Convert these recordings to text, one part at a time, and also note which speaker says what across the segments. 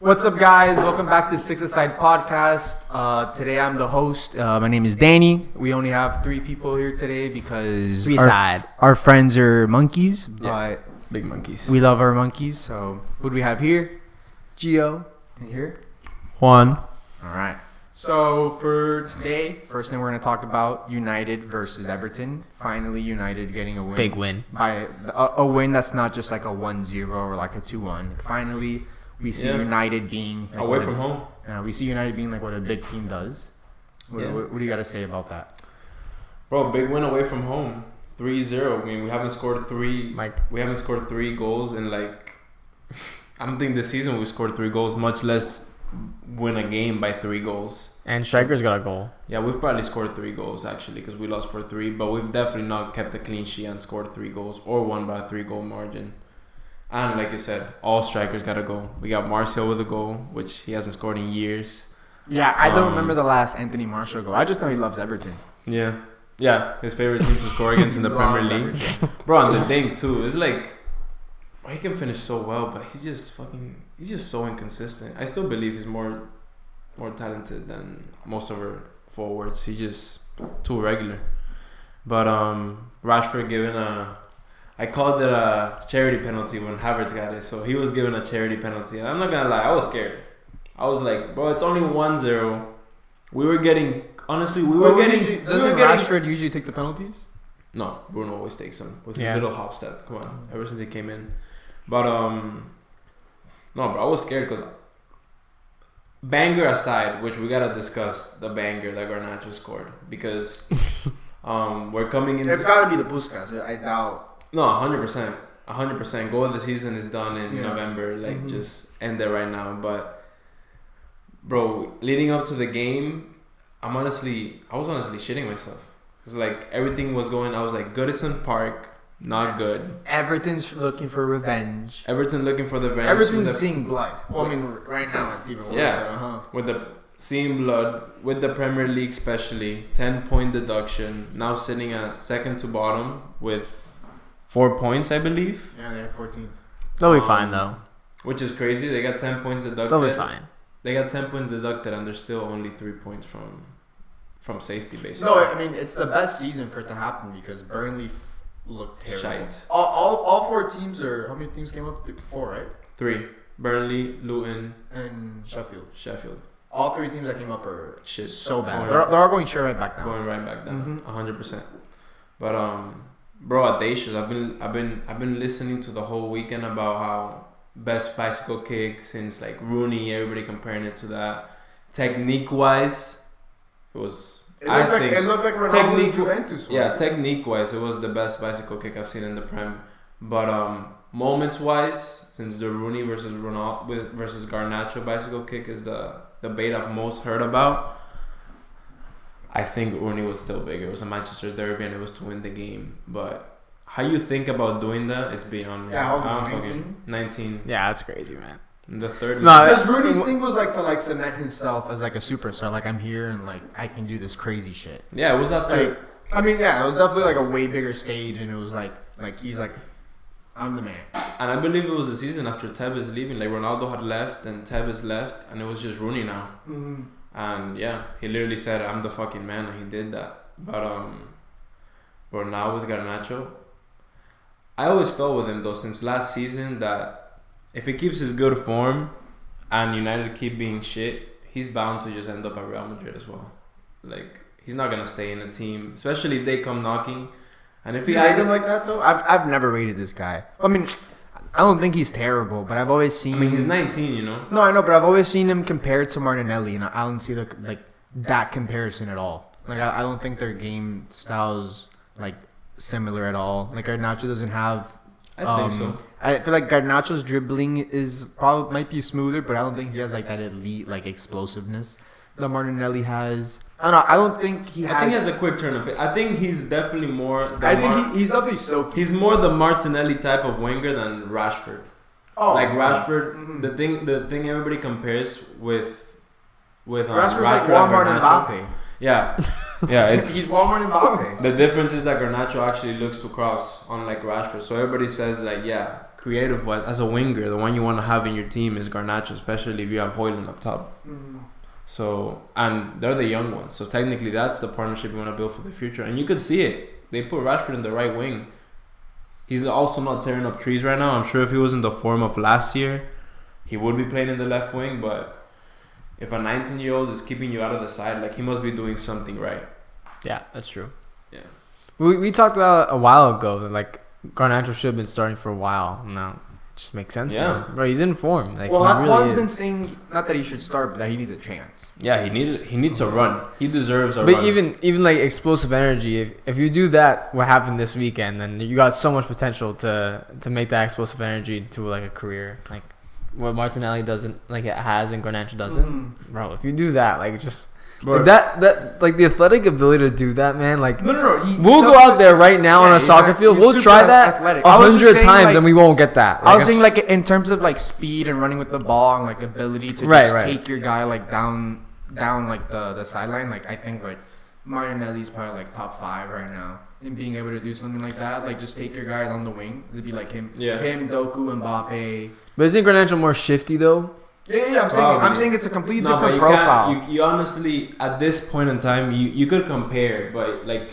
Speaker 1: What's up, guys? Welcome back to Six Aside Podcast. Today I'm the host. My name is Danny. We only have 3 people here today because our friends are monkeys.
Speaker 2: Yeah, big monkeys.
Speaker 1: We love our monkeys. So who do we have here? Gio. And here?
Speaker 3: Juan.
Speaker 1: All right. So for today, first thing we're going to talk about United versus Everton. Finally, United getting a win.
Speaker 4: Big win.
Speaker 1: By a win that's not just like a 1-0 or like a 2-1. Finally, we see United being like
Speaker 2: away from home.
Speaker 1: We see United being like what a big team does. What do you got to say about that?
Speaker 2: Bro, big win away from home. 3-0. I mean, we haven't scored three goals in like I don't think this season we scored 3 goals, much less win a game by 3 goals.
Speaker 4: And striker's got a goal.
Speaker 2: Yeah, we've probably scored 3 goals actually because we lost 4-3, but we've definitely not kept a clean sheet and scored 3 goals or won by a 3-goal margin. And like you said, all strikers got to go. We got Martial with a goal, which he hasn't scored in years.
Speaker 1: Yeah, I don't remember the last Anthony Martial goal. I just know he loves Everton.
Speaker 2: Yeah, his favorite team to score against in the Premier League. Bro, and the thing too is like, he can finish so well, but he's just so inconsistent. I still believe he's more talented than most of our forwards. He's just too regular. But Rashford giving I called it a charity penalty when Havertz got it. So he was given a charity penalty. And I'm not going to lie, I was scared. I was like, bro, it's only 1-0. We were getting... Honestly,
Speaker 1: Doesn't Rashford usually take the penalties?
Speaker 2: No, Bruno always takes them with his little hop step. Come on, ever since he came in. But, no, bro, I was scared because... Banger aside, which we got to discuss the banger that Garnacho scored. Because we're coming in...
Speaker 1: It's got to be the PUSKAS. I doubt...
Speaker 2: No, 100%. 100%. Goal of the season is done in November. Like, just end it right now. But, bro, leading up to the game, I was honestly shitting myself. Because, like, everything was going... I was like, Goodison Park, not good.
Speaker 1: Everton's looking for revenge.
Speaker 2: Everton's
Speaker 1: seeing blood. Well, I mean, right now it's even worse.
Speaker 2: Yeah. With the seeing blood, with the Premier League especially, 10-point deduction. Now sitting at second to bottom with... 4 points, I believe.
Speaker 1: Yeah, they have 14.
Speaker 4: They'll be fine, though.
Speaker 2: Which is crazy. They got 10 points deducted.
Speaker 4: They'll be fine.
Speaker 2: They got 10 points deducted, and they're still only 3 points from safety, basically.
Speaker 1: No, I mean, it's the best season for it to happen because Burnley looked terrible.
Speaker 2: Shite.
Speaker 1: All 4 teams are... How many teams came up? 4, right?
Speaker 2: 3. Burnley, Luton,
Speaker 1: and Sheffield. All 3 teams that came up are
Speaker 2: shit.
Speaker 1: So bad. They're all going right back down.
Speaker 2: Going right back down. 100%. But, bro, audacious. I've been listening to the whole weekend about how best bicycle kick since like Rooney. Everybody comparing it to that. Technique wise, it was.
Speaker 1: It looked like Ronaldo's Juventus.
Speaker 2: Yeah, technique wise, it was the best bicycle kick I've seen in the Prem. But moments wise, since the Rooney versus Ronaldo versus Garnacho bicycle kick is the debate I've most heard about. I think Rooney was still bigger. It was a Manchester derby and it was to win the game. But how you think about doing that, it's beyond me.
Speaker 1: Yeah, how old is he?
Speaker 2: 19.
Speaker 4: Yeah, that's crazy, man.
Speaker 2: The third.
Speaker 1: Because Rooney's thing was like to like cement himself as like a superstar. Like, I'm here and like I can do this crazy shit.
Speaker 2: Yeah, it was after.
Speaker 1: Like, I mean, yeah, it was definitely like a way bigger stage, and it was like he's like, I'm the man.
Speaker 2: And I believe it was the season after Tevez leaving. Like Ronaldo had left and Tevez left, and it was just Rooney now.
Speaker 1: Mm-hmm.
Speaker 2: And yeah, he literally said, "I'm the fucking man," and he did that. But now with Garnacho, I always felt with him though since last season that if he keeps his good form and United keep being shit, he's bound to just end up at Real Madrid as well. Like, he's not gonna stay in a team, especially if they come knocking. And if he
Speaker 1: rate him like that though, I've never rated this guy. I mean, I don't think he's terrible, but I've always seen.
Speaker 2: I mean, he's 19, you know.
Speaker 1: No, I know, but I've always seen him compared to Martinelli, and I don't see that comparison at all. Like, I don't think their game styles like similar at all. Like, Garnacho doesn't have.
Speaker 2: I think so.
Speaker 1: I feel like Garnacho's dribbling might be smoother, but I don't think he has like that elite like explosiveness that Martinelli has. I don't know. I don't think he has.
Speaker 2: I think he has a quick turn of it. I think he's definitely more.
Speaker 1: He's definitely so.
Speaker 2: He's more the Martinelli type of winger than Rashford.
Speaker 1: Oh,
Speaker 2: like Rashford, the thing everybody compares with
Speaker 1: Rashford's
Speaker 2: Rashford
Speaker 1: like Walmart and Mbappe.
Speaker 2: Yeah, yeah.
Speaker 1: He's Walmart and Mbappe.
Speaker 2: The difference is that Garnacho actually looks to cross, unlike Rashford. So everybody says like, yeah, creative as a winger, the one you want to have in your team is Garnacho, especially if you have Hoyland up top.
Speaker 1: Mm-hmm.
Speaker 2: So, and they're the young ones. So technically, that's the partnership you want to build for the future. And you could see it. They put Rashford in the right wing. He's also not tearing up trees right now. I'm sure if he was in the form of last year, he would be playing in the left wing. But if a 19-year-old is keeping you out of the side, like, he must be doing something right.
Speaker 4: Yeah, that's true.
Speaker 2: Yeah.
Speaker 4: We talked about a while ago that, like, Garnacho should have been starting for a while. Now it just makes sense.
Speaker 2: Yeah.
Speaker 4: Now. Bro, he's in form. Like,
Speaker 1: Well,
Speaker 4: he really
Speaker 1: Juan's
Speaker 4: is.
Speaker 1: been saying not that he should start, but that he needs a chance.
Speaker 2: Yeah, he needs a run. He deserves a
Speaker 4: But
Speaker 2: run.
Speaker 4: even like explosive energy, if you do that, what happened this weekend, then you got so much potential to make that explosive energy to like a career, like what Martinelli doesn't, like it has and Garnacho doesn't.
Speaker 1: Mm-hmm.
Speaker 4: Bro, if you do that, like just
Speaker 2: Bro.
Speaker 4: like that like the athletic ability to do that, man, like
Speaker 1: No.
Speaker 4: we'll go out there right now on a soccer field, we'll try that
Speaker 1: athletic. I was just
Speaker 4: 100
Speaker 1: saying,
Speaker 4: times
Speaker 1: like,
Speaker 4: and we won't get that.
Speaker 1: I was saying, like, in terms of like speed and running with the ball and like ability to just take your guy like down like the sideline. Like, I think like Martinelli's probably like top 5 right now in being able to do something like that. Like, just take your guy on the wing. It'd be like him, Doku, Mbappe.
Speaker 4: But isn't Garnacho more shifty though?
Speaker 1: Yeah. I'm saying it's a completely different
Speaker 2: you
Speaker 1: profile.
Speaker 2: Can't, you honestly, at this point in time, you could compare, but like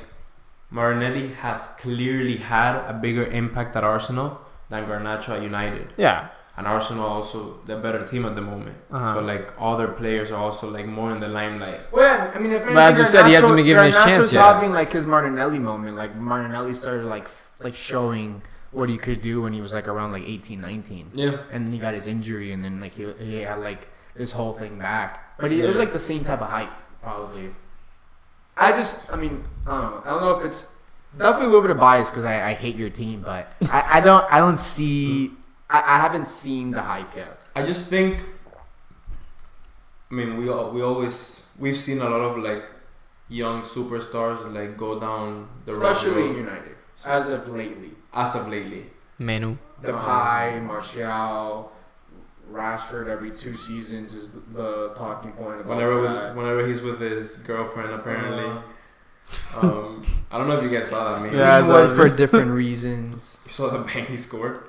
Speaker 2: Martinelli has clearly had a bigger impact at Arsenal than Garnacho at United.
Speaker 4: Yeah.
Speaker 2: And Arsenal also the better team at the moment.
Speaker 4: Uh-huh.
Speaker 2: So like all their players are also like more in the limelight.
Speaker 1: Well, I mean, if
Speaker 4: But as you said, he hasn't been given his chance yet.
Speaker 1: having like his Martinelli moment. Like, Martinelli started like showing what he could do when he was like around like 18, 19.
Speaker 2: Yeah.
Speaker 1: And then he got his injury, and then like he had like this whole thing back. But it was like the same type of hype, probably. I don't know. I don't know if it's definitely a little bit of bias because I hate your team, but I don't see. I haven't seen the hype yet.
Speaker 2: I just think. I mean, we've seen a lot of like young superstars like go down the road.
Speaker 1: Especially in United, as of lately.
Speaker 4: Manu.
Speaker 1: Depay, Martial, Rashford every 2 seasons is the talking point about that.
Speaker 2: Whenever he's with his girlfriend, apparently. I don't know if you guys saw that meme.
Speaker 4: Yeah,
Speaker 1: Greenwood for different reasons.
Speaker 2: You saw the bang he scored?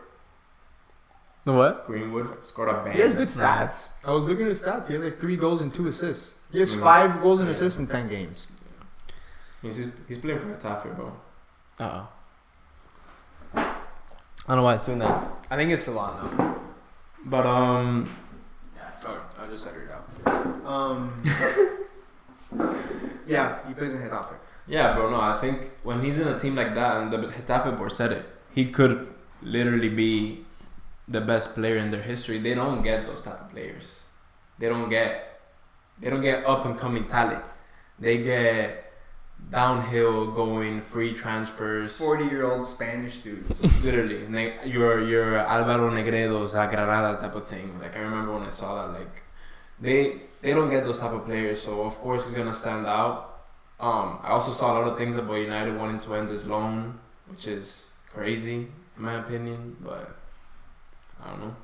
Speaker 4: The what?
Speaker 2: Greenwood scored a bang.
Speaker 1: He has good stats. I was looking at his stats. He has like 3 goals and 2 assists. He has 5 goals and assists in 10 games.
Speaker 2: He's playing for Getafe, bro.
Speaker 4: Uh-oh. I don't know why it's doing that. I think it's Solano.
Speaker 2: But
Speaker 1: Yeah, sorry, I just said it out. Yeah, he plays in Getafe.
Speaker 2: yeah, bro. No, I think when he's in a team like that, and the Getafe board said it, he could literally be the best player in their history. They don't get those type of players. They don't get up and coming talent. They get downhill going free transfers.
Speaker 1: 40-year-old Spanish dudes.
Speaker 2: Literally, your Alvaro Negredos, Granada type of thing. Like, I remember when I saw that, like they don't get those type of players, so of course he's gonna stand out. I also saw a lot of things about United wanting to end this loan, which is crazy in my opinion, but I don't know.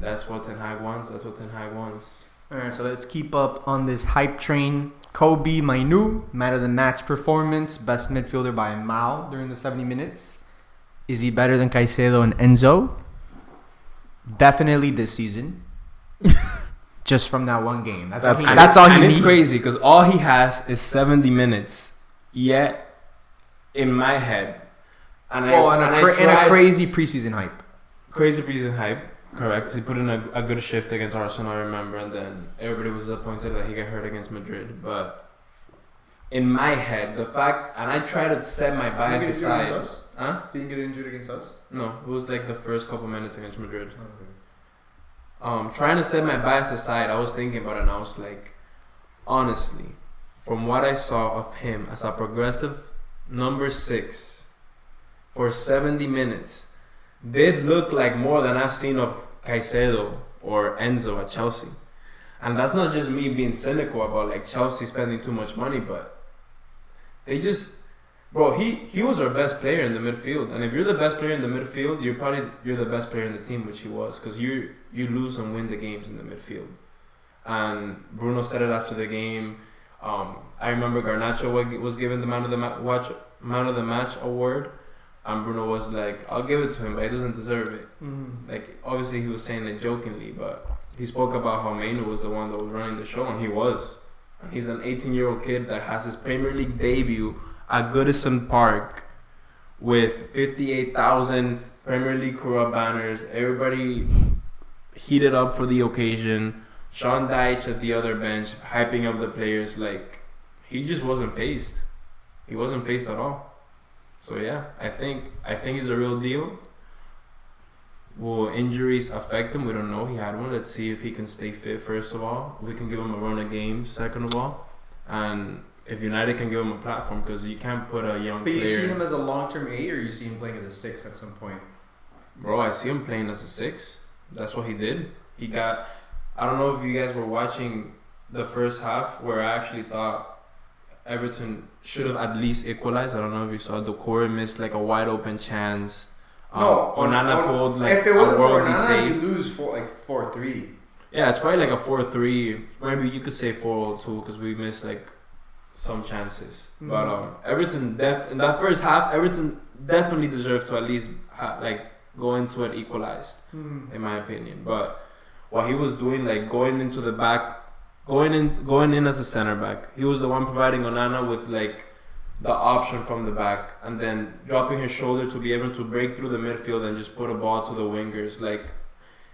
Speaker 2: That's what Ten Hag wants.
Speaker 1: Alright, so let's keep up on this hype train. Kobe Mainu, man of the match performance, best midfielder by a mile during the 70 minutes. Is he better than Caicedo and Enzo? Definitely this season. Just from that one game. That's all he needs.
Speaker 2: It's crazy because all he has is 70 minutes. Yet, in my head,
Speaker 1: and a crazy preseason hype.
Speaker 2: Crazy preseason hype. Correct. He put in a good shift against Arsenal, I remember, and then everybody was disappointed that he got hurt against Madrid. But in my head, the fact, and I try to set my bias aside. Huh?
Speaker 1: He didn't get injured against us?
Speaker 2: No, it was like the first couple minutes against Madrid. Trying to set my bias aside, I was thinking about it, and I was like, honestly, from what I saw of him as a progressive number 6 for 70 minutes, did look like more than I've seen of Caicedo or Enzo at Chelsea. And that's not just me being cynical about like Chelsea spending too much money, but they just, bro, he was our best player in the midfield. And if you're the best player in the midfield, you're the best player in the team, which he was, because you lose and win the games in the midfield. And Bruno said it after the game. I remember Garnacho was given the man of the match award And Bruno was like, I'll give it to him, but he doesn't deserve it.
Speaker 1: Mm-hmm.
Speaker 2: Like, obviously he was saying it jokingly, but he spoke about how Mainu was the one that was running the show, and he was. And he's an 18-year-old kid that has his Premier League debut at Goodison Park with 58,000 Premier League Kura banners. Everybody heated up for the occasion. Sean Dyche at the other bench, hyping up the players. Like, he just wasn't phased. He wasn't phased at all. So yeah, I think he's a real deal. Will injuries affect him? We don't know. He had one. Let's see if he can stay fit, first of all. If we can give him a run of games, second of all. And if United can give him a platform, because you can't put a young player...
Speaker 1: But you see him as a long-term 8, or you see him playing as a 6 at some point?
Speaker 2: Bro, I see him playing as a 6. That's what he did. He got... I don't know if you guys were watching the first half, where I actually thought Everton should have at least equalized. I don't know if you saw Doucouré missed like a wide open chance.
Speaker 1: No,
Speaker 2: Onana pulled like
Speaker 1: if it
Speaker 2: a
Speaker 1: wasn't for
Speaker 2: worldly
Speaker 1: Onana,
Speaker 2: save.
Speaker 1: you lose 4-3.
Speaker 2: Yeah, it's probably like a 4-3. Maybe you could say 4-2 because we missed like some chances.
Speaker 1: Mm-hmm.
Speaker 2: But Everton in that first half, Everton definitely deserved to at least go into it equalized, in my opinion. But what he was doing, like going into the back. Going in as a center back. He was the one providing Onana with like the option from the back, and then dropping his shoulder to be able to break through the midfield and just put a ball to the wingers. Like,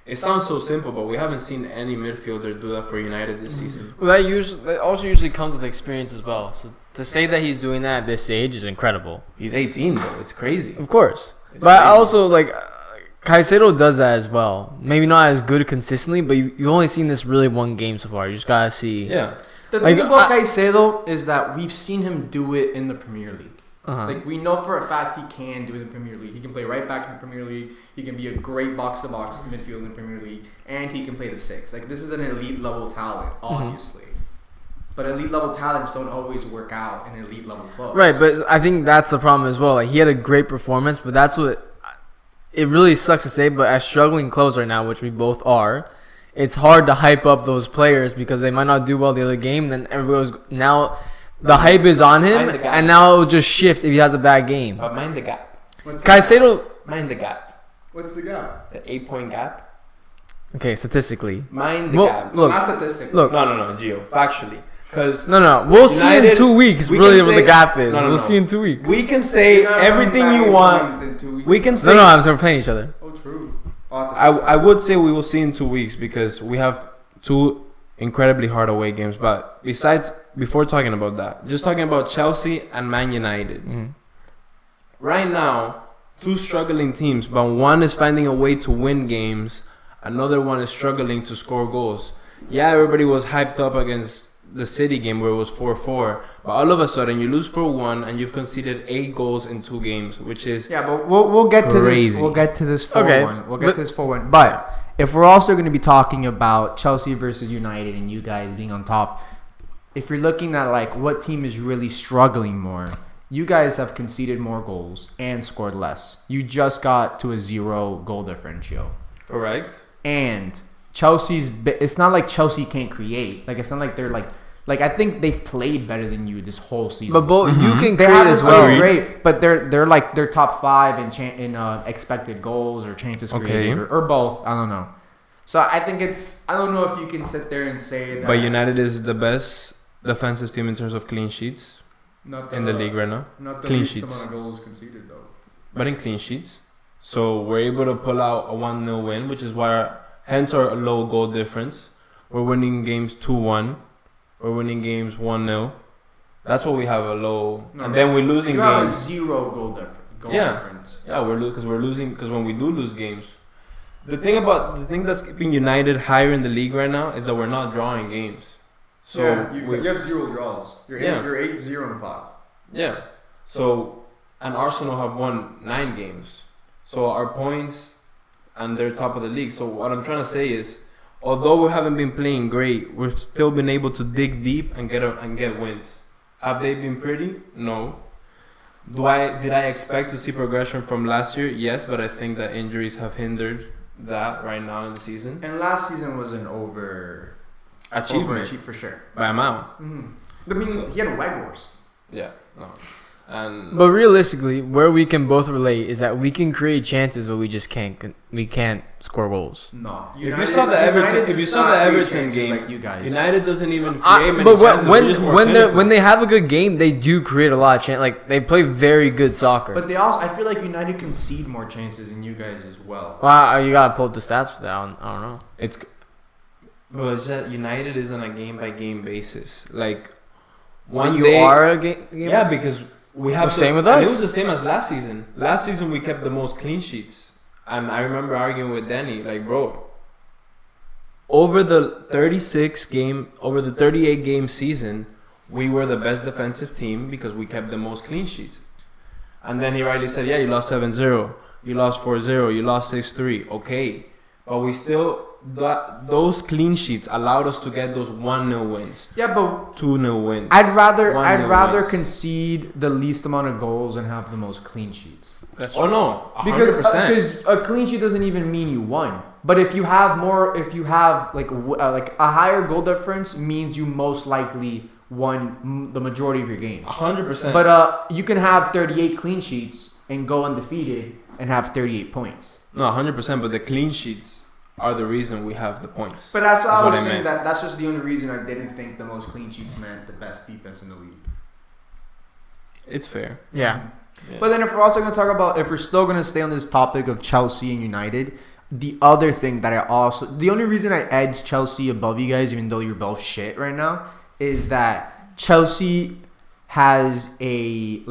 Speaker 2: it sounds so simple, but we haven't seen any midfielder do that for United this season.
Speaker 4: Well, that also usually comes with experience as well. So to say that he's doing that at this age is incredible.
Speaker 2: He's 18 though. It's crazy.
Speaker 4: Of course.
Speaker 2: It's
Speaker 4: But
Speaker 2: crazy.
Speaker 4: also, like, Caicedo does that as well. Maybe not as good consistently, but you've only seen this really one game so far. You just gotta see.
Speaker 2: Yeah.
Speaker 1: The
Speaker 4: Like,
Speaker 1: thing about Caicedo is that we've seen him do it in the Premier League.
Speaker 4: Uh-huh.
Speaker 1: Like, we know for a fact he can do it in the Premier League. He can play right back in the Premier League. He can be a great box-to-box midfield in the Premier League. And he can play the 6. Like, this is an elite-level talent, obviously. But elite-level talents don't always work out in elite-level clubs.
Speaker 4: Right, but I think that's the problem as well. Like, he had a great performance, but that's what... It really sucks to say, but as struggling clubs right now, which we both are, it's hard to hype up those players because they might not do well the other game. Then everyone's now the hype is on him, and now it will just shift if he has a bad game.
Speaker 2: But mind the gap.
Speaker 4: Caicedo,
Speaker 2: Mind the gap.
Speaker 1: What's the gap?
Speaker 2: The 8-point gap.
Speaker 4: okay, statistically,
Speaker 2: Mind the gap.
Speaker 4: look,
Speaker 1: Not statistic.
Speaker 4: look,
Speaker 2: No, Gio. Factually. Because
Speaker 4: no. We'll see in
Speaker 2: United,
Speaker 4: 2 weeks.
Speaker 2: we
Speaker 4: Really,
Speaker 2: can
Speaker 4: what
Speaker 2: say-
Speaker 4: the gap is.
Speaker 2: No.
Speaker 4: We'll see in 2 weeks.
Speaker 2: we can say everything you want. We can say...
Speaker 4: No, I'm sorry, we're playing each other.
Speaker 1: Oh, true.
Speaker 2: I would say we will see in 2 weeks because we have 2 incredibly hard away games. But before talking about that, just talking about Chelsea and Man United.
Speaker 4: Mm-hmm.
Speaker 2: Right now, 2 struggling teams, but one is finding a way to win games. Another one is struggling to score goals. Yeah, everybody was hyped up against the City game where it was 4-4. But all of a sudden, you lose 4-1 and you've conceded 8 goals in 2 games, which is...
Speaker 1: Yeah, but we'll get to
Speaker 2: Crazy.
Speaker 1: this. We'll get to this 4-1.
Speaker 4: Okay,
Speaker 1: We'll get to this 4-1. But if we're also going to be talking about Chelsea versus United and you guys being on top, if you're looking at like what team is really struggling more, you guys have conceded more goals and scored less. You just got to a 0 goal differential.
Speaker 2: Correct.
Speaker 1: And Chelsea's... It's not like Chelsea can't create. Like, it's not like they're like... Like, I think they've played better than you this whole season.
Speaker 4: But both you can
Speaker 1: They
Speaker 4: create
Speaker 1: haven't
Speaker 4: as well.
Speaker 1: played great, but they're like they're top 5 in expected goals or chances created or both. I don't know. So I think I don't know if you can sit there and say that.
Speaker 2: But United is the best defensive team in terms of clean sheets
Speaker 1: not
Speaker 2: in the league right now.
Speaker 1: Not the
Speaker 2: clean
Speaker 1: least
Speaker 2: sheets.
Speaker 1: amount of goals conceded though.
Speaker 2: But in clean sheets. So we're able to pull out a 1-0 win, which is why hence our low goal difference. We're winning games 2-1. We're winning games 1-0. That's what we have a low.
Speaker 1: No,
Speaker 2: and then we're losing
Speaker 1: you have
Speaker 2: games.
Speaker 1: a 0 goal difference.
Speaker 2: Yeah, we're losing because when we do lose games, the thing that's keeping United higher in the league right now is that we're not drawing games. So
Speaker 1: yeah, you have 0 draws. You're 8-0-5.
Speaker 2: Yeah. So and Arsenal have won 9 games. So our points and they're top of the league. So what I'm trying to say is, although we haven't been playing great, we've still been able to dig deep and get wins. Have they been pretty? No. Did I expect to see progression from last year? Yes, but I think that injuries have hindered that right now in the season.
Speaker 1: And last season was an
Speaker 2: Achievement
Speaker 1: overachieve for sure.
Speaker 2: by a mile.
Speaker 1: Mm-hmm. I mean, he had a Weghorst.
Speaker 2: Yeah. No.
Speaker 4: But realistically, where we can both relate is that we can create chances, but we just can't score goals.
Speaker 1: No.
Speaker 2: If you saw the Everton game,
Speaker 1: like you guys.
Speaker 2: United doesn't even create many
Speaker 4: But
Speaker 2: chances. We're just more
Speaker 4: when they have a good game, they do create a lot of chances. Like they play very good soccer.
Speaker 1: But they also, I feel like United concede more chances than you guys as well.
Speaker 4: Wow, you gotta pull up the stats for that. I don't know.
Speaker 2: It's that United is on a game by game basis. Like
Speaker 4: are a game.
Speaker 2: Yeah, because we have
Speaker 4: same with
Speaker 2: and
Speaker 4: us.
Speaker 2: it was the same as last season. Last season we kept the most clean sheets, and I remember arguing with Danny, like, bro, over the 38 game season, we were the best defensive team because we kept the most clean sheets. And then he rightly said, yeah, you lost 7-0, you lost 4-0, you lost 6-3. Okay, but we still those clean sheets allowed us to get those 1-0 wins.
Speaker 1: Yeah, but
Speaker 2: 2-0 wins.
Speaker 1: I'd rather
Speaker 2: wins.
Speaker 1: concede the least amount of goals and have the most clean sheets.
Speaker 2: Oh no, 100%.
Speaker 1: Because a clean sheet doesn't even mean you won. But if you have like a higher goal difference means you most likely won the majority of your games.
Speaker 2: 100%.
Speaker 1: But you can have 38 clean sheets and go undefeated and have 38 points.
Speaker 2: No, 100%. But the clean sheets are the reason we have the points.
Speaker 1: But that's what I was saying. That's just the only reason I didn't think the most clean sheets meant the best defense in the league.
Speaker 2: It's fair.
Speaker 4: Yeah.
Speaker 1: But then if we're also going to talk about, if we're still going to stay on this topic of Chelsea and United, the other thing that the only reason I edge Chelsea above you guys, even though you're both shit right now, is that Chelsea has an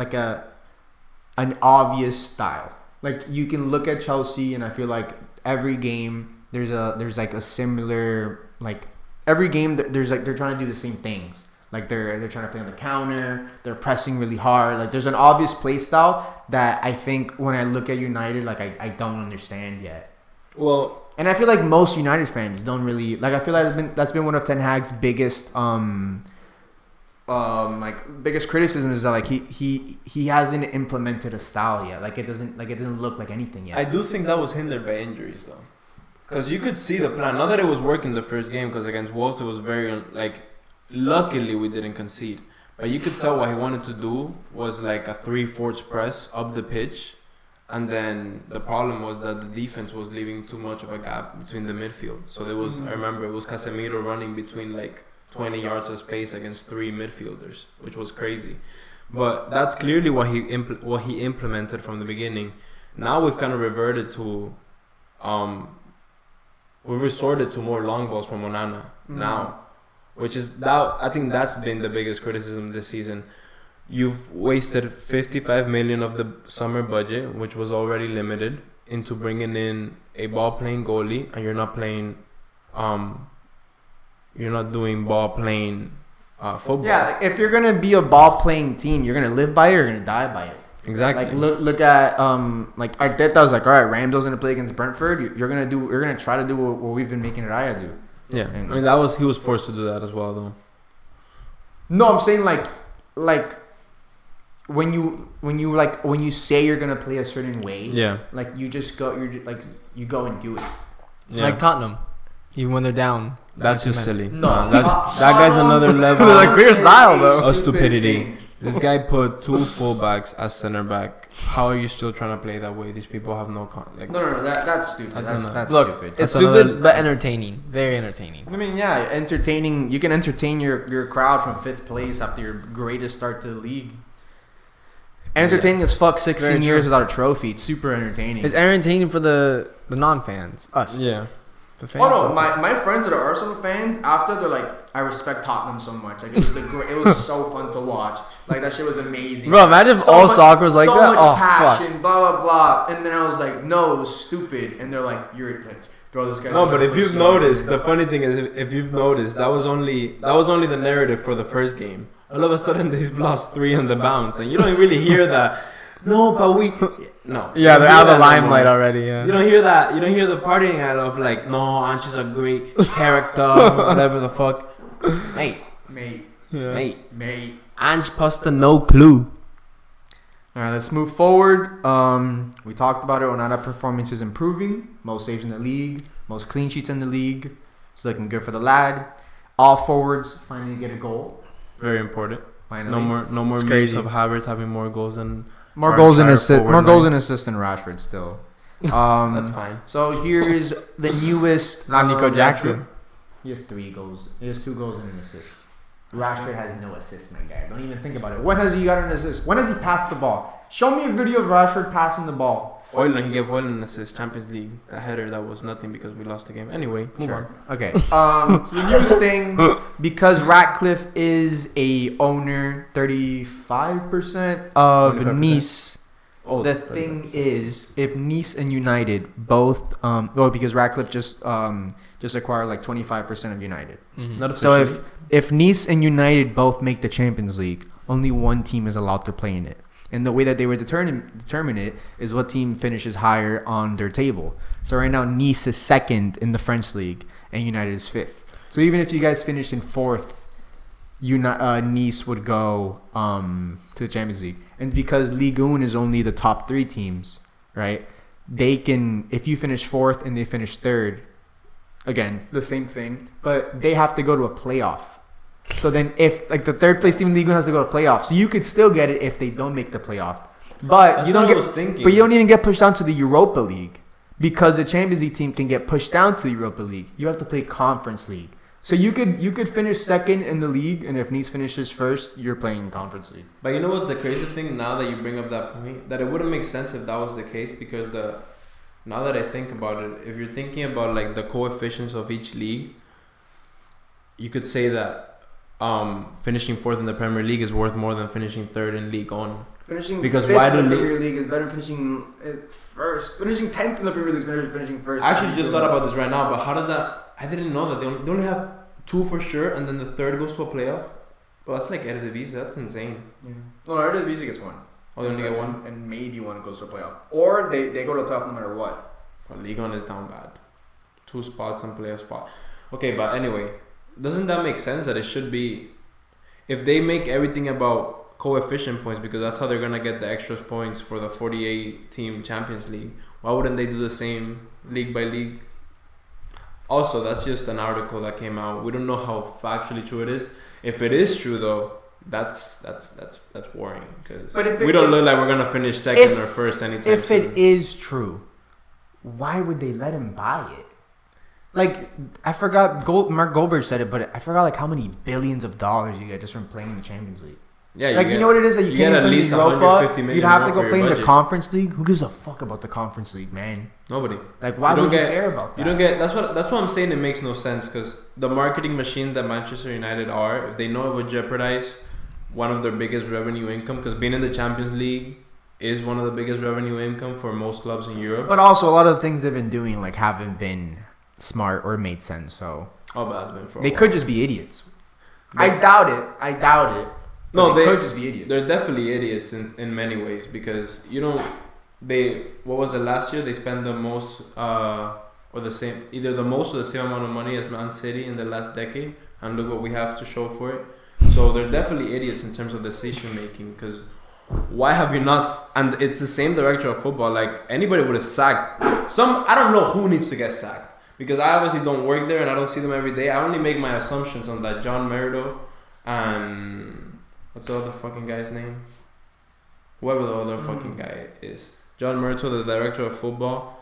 Speaker 1: obvious style. Like you can look at Chelsea and I feel like every game there's like a similar, like every game there's like they're trying to do the same things. Like they're trying to play on the counter, they're pressing really hard. Like there's an obvious play style that I think when I look at United, like I don't understand yet.
Speaker 2: Well,
Speaker 1: and I feel like most United fans don't really like. I feel like that's been one of Ten Hag's biggest biggest criticism is that like he hasn't implemented a style yet. Like it doesn't look like anything yet.
Speaker 2: I do think that was hindered by injuries though, because you could see the plan. Not that it was working the first game, because against Wolves it was very luckily we didn't concede, but you could tell what he wanted to do was like a 3-4 press up the pitch. And then the problem was that the defense was leaving too much of a gap between the midfield. So there was, I remember, it was Casemiro running between like 20 yards of space against 3 midfielders, which was crazy. But that's clearly what he implemented from the beginning. Now we've kind of reverted to, we've resorted to more long balls from Onana now, which is that I think that's been the biggest criticism this season. You've wasted 55 million of the summer budget, which was already limited, into bringing in a ball-playing goalie, and you're not playing, you're not doing ball-playing football.
Speaker 1: Yeah, like if you're gonna be a ball-playing team, you're gonna live by it or you're gonna die by it.
Speaker 2: Exactly.
Speaker 1: Like look at like Arteta was like, all right, Ramsdale's gonna play against Brentford. You're gonna try to do what we've been making Raya do.
Speaker 2: Yeah,
Speaker 1: and,
Speaker 2: I mean he was forced to do that as well, though.
Speaker 1: No, I'm saying like. When you say you're gonna play a certain way,
Speaker 2: yeah,
Speaker 1: like you go and do it.
Speaker 2: Yeah.
Speaker 4: Like Tottenham, even when they're down.
Speaker 2: That's just silly.
Speaker 1: No,
Speaker 2: that guy's another level.
Speaker 4: They're like clear style though.
Speaker 2: Of stupidity. This guy put 2 fullbacks as center back. How are you still trying to play that way? These people have no
Speaker 1: No, that's stupid. That's
Speaker 4: Look,
Speaker 1: stupid.
Speaker 4: It's stupid but entertaining. Very entertaining.
Speaker 1: I mean, yeah, entertaining. You can entertain your crowd from 5th place after your greatest start to the league. Entertaining as fuck. 16 years without a trophy. It's super entertaining.
Speaker 4: It's entertaining for the non-fans. Us.
Speaker 2: Yeah.
Speaker 4: The fans.
Speaker 1: Oh no, my friends that are Arsenal fans, after they're like, I respect Tottenham so much. Like it was so fun to watch. Like that shit was amazing.
Speaker 4: Bro, imagine if all soccer was like that.
Speaker 1: So much
Speaker 4: Oh
Speaker 1: passion,
Speaker 4: fuck.
Speaker 1: blah blah blah. And then I was like, no, it was stupid. And they're like, you're like, bro, this guy's.
Speaker 2: No, but if you've noticed, the funny thing is, if you've noticed, that was only the narrative for the first game. All of a sudden, they've lost 3 on the bounce, and you don't really hear that. No, but no.
Speaker 4: Yeah, they're out of the limelight already. Yeah.
Speaker 2: You don't hear that. You don't hear the partying out of like, no, Ange is a great character, whatever the fuck. Mate. Ange Posta, no clue.
Speaker 1: All right, let's move forward. We talked about it. Onana performance is improving. Most saves in the league. Most clean sheets in the league. It's looking good for the lad. All forwards finally get a goal.
Speaker 2: Very important.
Speaker 1: Finally.
Speaker 2: No more
Speaker 4: It's
Speaker 2: memes
Speaker 4: crazy.
Speaker 2: of Havertz having more goals than
Speaker 1: More
Speaker 2: our
Speaker 1: goals and
Speaker 2: entire
Speaker 1: assists.
Speaker 2: forward
Speaker 1: More goals
Speaker 2: line.
Speaker 1: and assists than Rashford still.
Speaker 2: That's fine.
Speaker 1: So here is the newest.
Speaker 4: Not Nico Jackson.
Speaker 1: He has 3 goals. He has 2 goals and an assist. Rashford has no assist, my guy. Don't even think about it. When has he got an assist? When has he passed the ball? Show me a video of Rashford passing the ball.
Speaker 2: He gave Hoyland an assist, Champions League. A header that was nothing because we lost the game. Anyway, move on.
Speaker 1: Okay. So the newest thing, because Ratcliffe is a owner, 35% of
Speaker 2: 25%.
Speaker 1: Nice.
Speaker 2: Oh,
Speaker 1: The thing is, if Nice and United both, because Ratcliffe just acquired like 25% of United.
Speaker 4: Mhm.
Speaker 2: Not
Speaker 1: So
Speaker 2: officially.
Speaker 1: if Nice and United both make the Champions League, only one team is allowed to play in it. And the way that they would determine it is what team finishes higher on their table. So right now, Nice is second in the French league, and United is fifth. So even if you guys finish in fourth, Nice would go to the Champions League. And because Ligue 1 is only the top 3 teams, right? They can, if you finish fourth and they finish third, again, the same thing, but they have to go to a playoff. So then if, like, the third place team in Ligue 1 has to go to playoff, so you could still get it if they don't make the playoff. But
Speaker 2: That's
Speaker 1: you don't
Speaker 2: what I
Speaker 1: get,
Speaker 2: was thinking.
Speaker 1: but you don't even get pushed down to the Europa League because the Champions League team can get pushed down to the Europa League. You have to play Conference League. So you could finish second in the league, and if Nice finishes first, you're playing Conference League.
Speaker 2: But you know what's the crazy thing now that you bring up that point? That it wouldn't make sense if that was the case because now that I think about it, if you're thinking about like the coefficients of each league, you could say that finishing fourth in the Premier League is worth more than finishing third in League One.
Speaker 1: Finishing
Speaker 2: Because
Speaker 1: fifth
Speaker 2: why
Speaker 1: in the
Speaker 2: do
Speaker 1: Premier League is better than finishing first. Finishing 10th in the Premier League is better than finishing first.
Speaker 2: I actually just thought about this right now, but how does that? I didn't know that they only have 2 for sure, and then the third goes to a playoff. Well, that's like Eredivisie. That's insane.
Speaker 1: Yeah. No, Eredivisie gets one.
Speaker 2: Oh, they only get one.
Speaker 1: And maybe one goes to a playoff. Or they go to a playoff no matter what.
Speaker 2: Well, League One is down bad. 2 spots and playoff spot. Okay, but anyway, doesn't that make sense that it should be if they make everything about coefficient points because that's how they're gonna get the extra points for the 48 team Champions League? Why wouldn't they do the same league by league? Also, that's just an article that came out. We don't know how factually true it is. If it is true though, that's worrying because we don't look like we're gonna finish second or first anytime
Speaker 1: If
Speaker 2: soon.
Speaker 1: it is true, why would they let him buy it? Like, I forgot, Mark Goldberg said it, but I forgot like how many billions of dollars you get just from playing in the Champions League.
Speaker 2: Yeah,
Speaker 1: Like, you know what it is that you
Speaker 2: you
Speaker 1: can't
Speaker 2: get
Speaker 1: even
Speaker 2: at
Speaker 1: play
Speaker 2: least
Speaker 1: in Europa.
Speaker 2: 150 million
Speaker 1: You'd have
Speaker 2: more
Speaker 1: to
Speaker 2: for
Speaker 1: go
Speaker 2: your
Speaker 1: play in the
Speaker 2: budget.
Speaker 1: Conference League. Who gives a fuck about the Conference League, man?
Speaker 2: Nobody.
Speaker 1: Like, why
Speaker 2: You don't
Speaker 1: would you
Speaker 2: get-
Speaker 1: care about that?
Speaker 2: You don't get that's what I'm saying. It makes no sense because the marketing machine that Manchester United are, if they know it would jeopardize one of their biggest revenue income because being in the Champions League is one of the biggest revenue income for most clubs in Europe.
Speaker 1: But also, a lot of the things they've been doing like haven't been smart or made sense. So
Speaker 2: But that's been for a
Speaker 1: they
Speaker 2: while.
Speaker 1: could just be idiots. I doubt it.
Speaker 2: No,
Speaker 1: But they could just be idiots.
Speaker 2: They're definitely idiots in many ways because what was it last year? They spent the most or the same, either the most or the same amount of money as Man City in the last decade, and look what we have to show for it. So they're definitely idiots in terms of decision making because why have you not? And it's the same director of football. Like anybody would have sacked I don't know who needs to get sacked because I obviously don't work there and I don't see them every day. I only make my assumptions on that John Merito and. What's the other fucking guy's name? Whoever the other fucking guy is. John Merito, the director of football.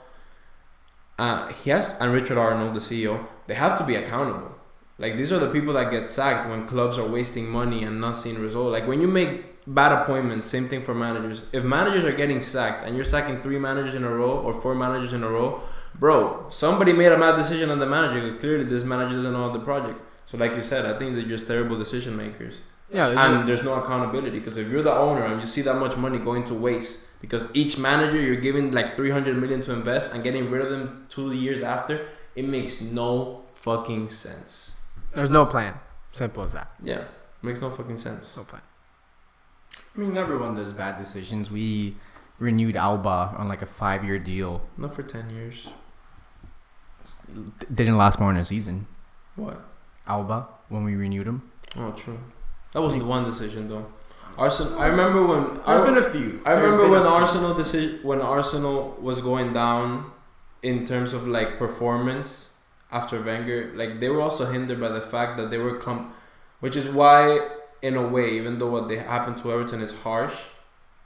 Speaker 2: And Richard Arnold, the CEO. They have to be accountable. Like, these are the people that get sacked when clubs are wasting money and not seeing results. Like, when you make bad appointments, same thing for managers. If managers are getting sacked and you're sacking 3 managers in a row or 4 managers in a row, bro, somebody made a bad decision on the manager. Clearly, this manager doesn't know the project. So, like you said, I think they're just terrible decision makers.
Speaker 4: Yeah,
Speaker 2: There's no accountability because if you're the owner and you see that much money going to waste because each manager you're giving like 300 million to invest and getting rid of them 2 years after, it makes no fucking sense.
Speaker 4: there's no plan. Simple as that.
Speaker 2: Yeah, makes no fucking sense.
Speaker 4: No plan.
Speaker 1: I mean, everyone does bad decisions. We renewed Alba on like a 5-year deal.
Speaker 2: Not for 10 years.
Speaker 1: Didn't last more than a season.
Speaker 2: What?
Speaker 1: Alba, when we renewed him.
Speaker 2: Oh, true. That was the one decision though. Arsenal. I remember when
Speaker 1: There's been a few.
Speaker 2: I remember when Arsenal was going down in terms of like performance after Wenger. Like they were also hindered by the fact that they were which is why in a way, even though what they happened to Everton is harsh,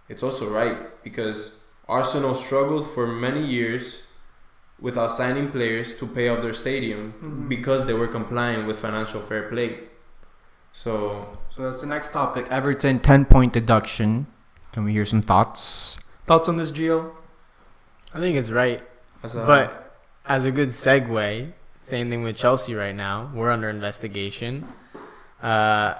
Speaker 2: it's also right because Arsenal struggled for many years without signing players to pay off their stadium because they were complying with financial fair play. So
Speaker 1: that's the next topic. Everton 10-point deduction. Can we hear some thoughts? Thoughts on this, Gio?
Speaker 4: I think it's right. But as a good segue, same thing with Chelsea right now. We're under investigation. I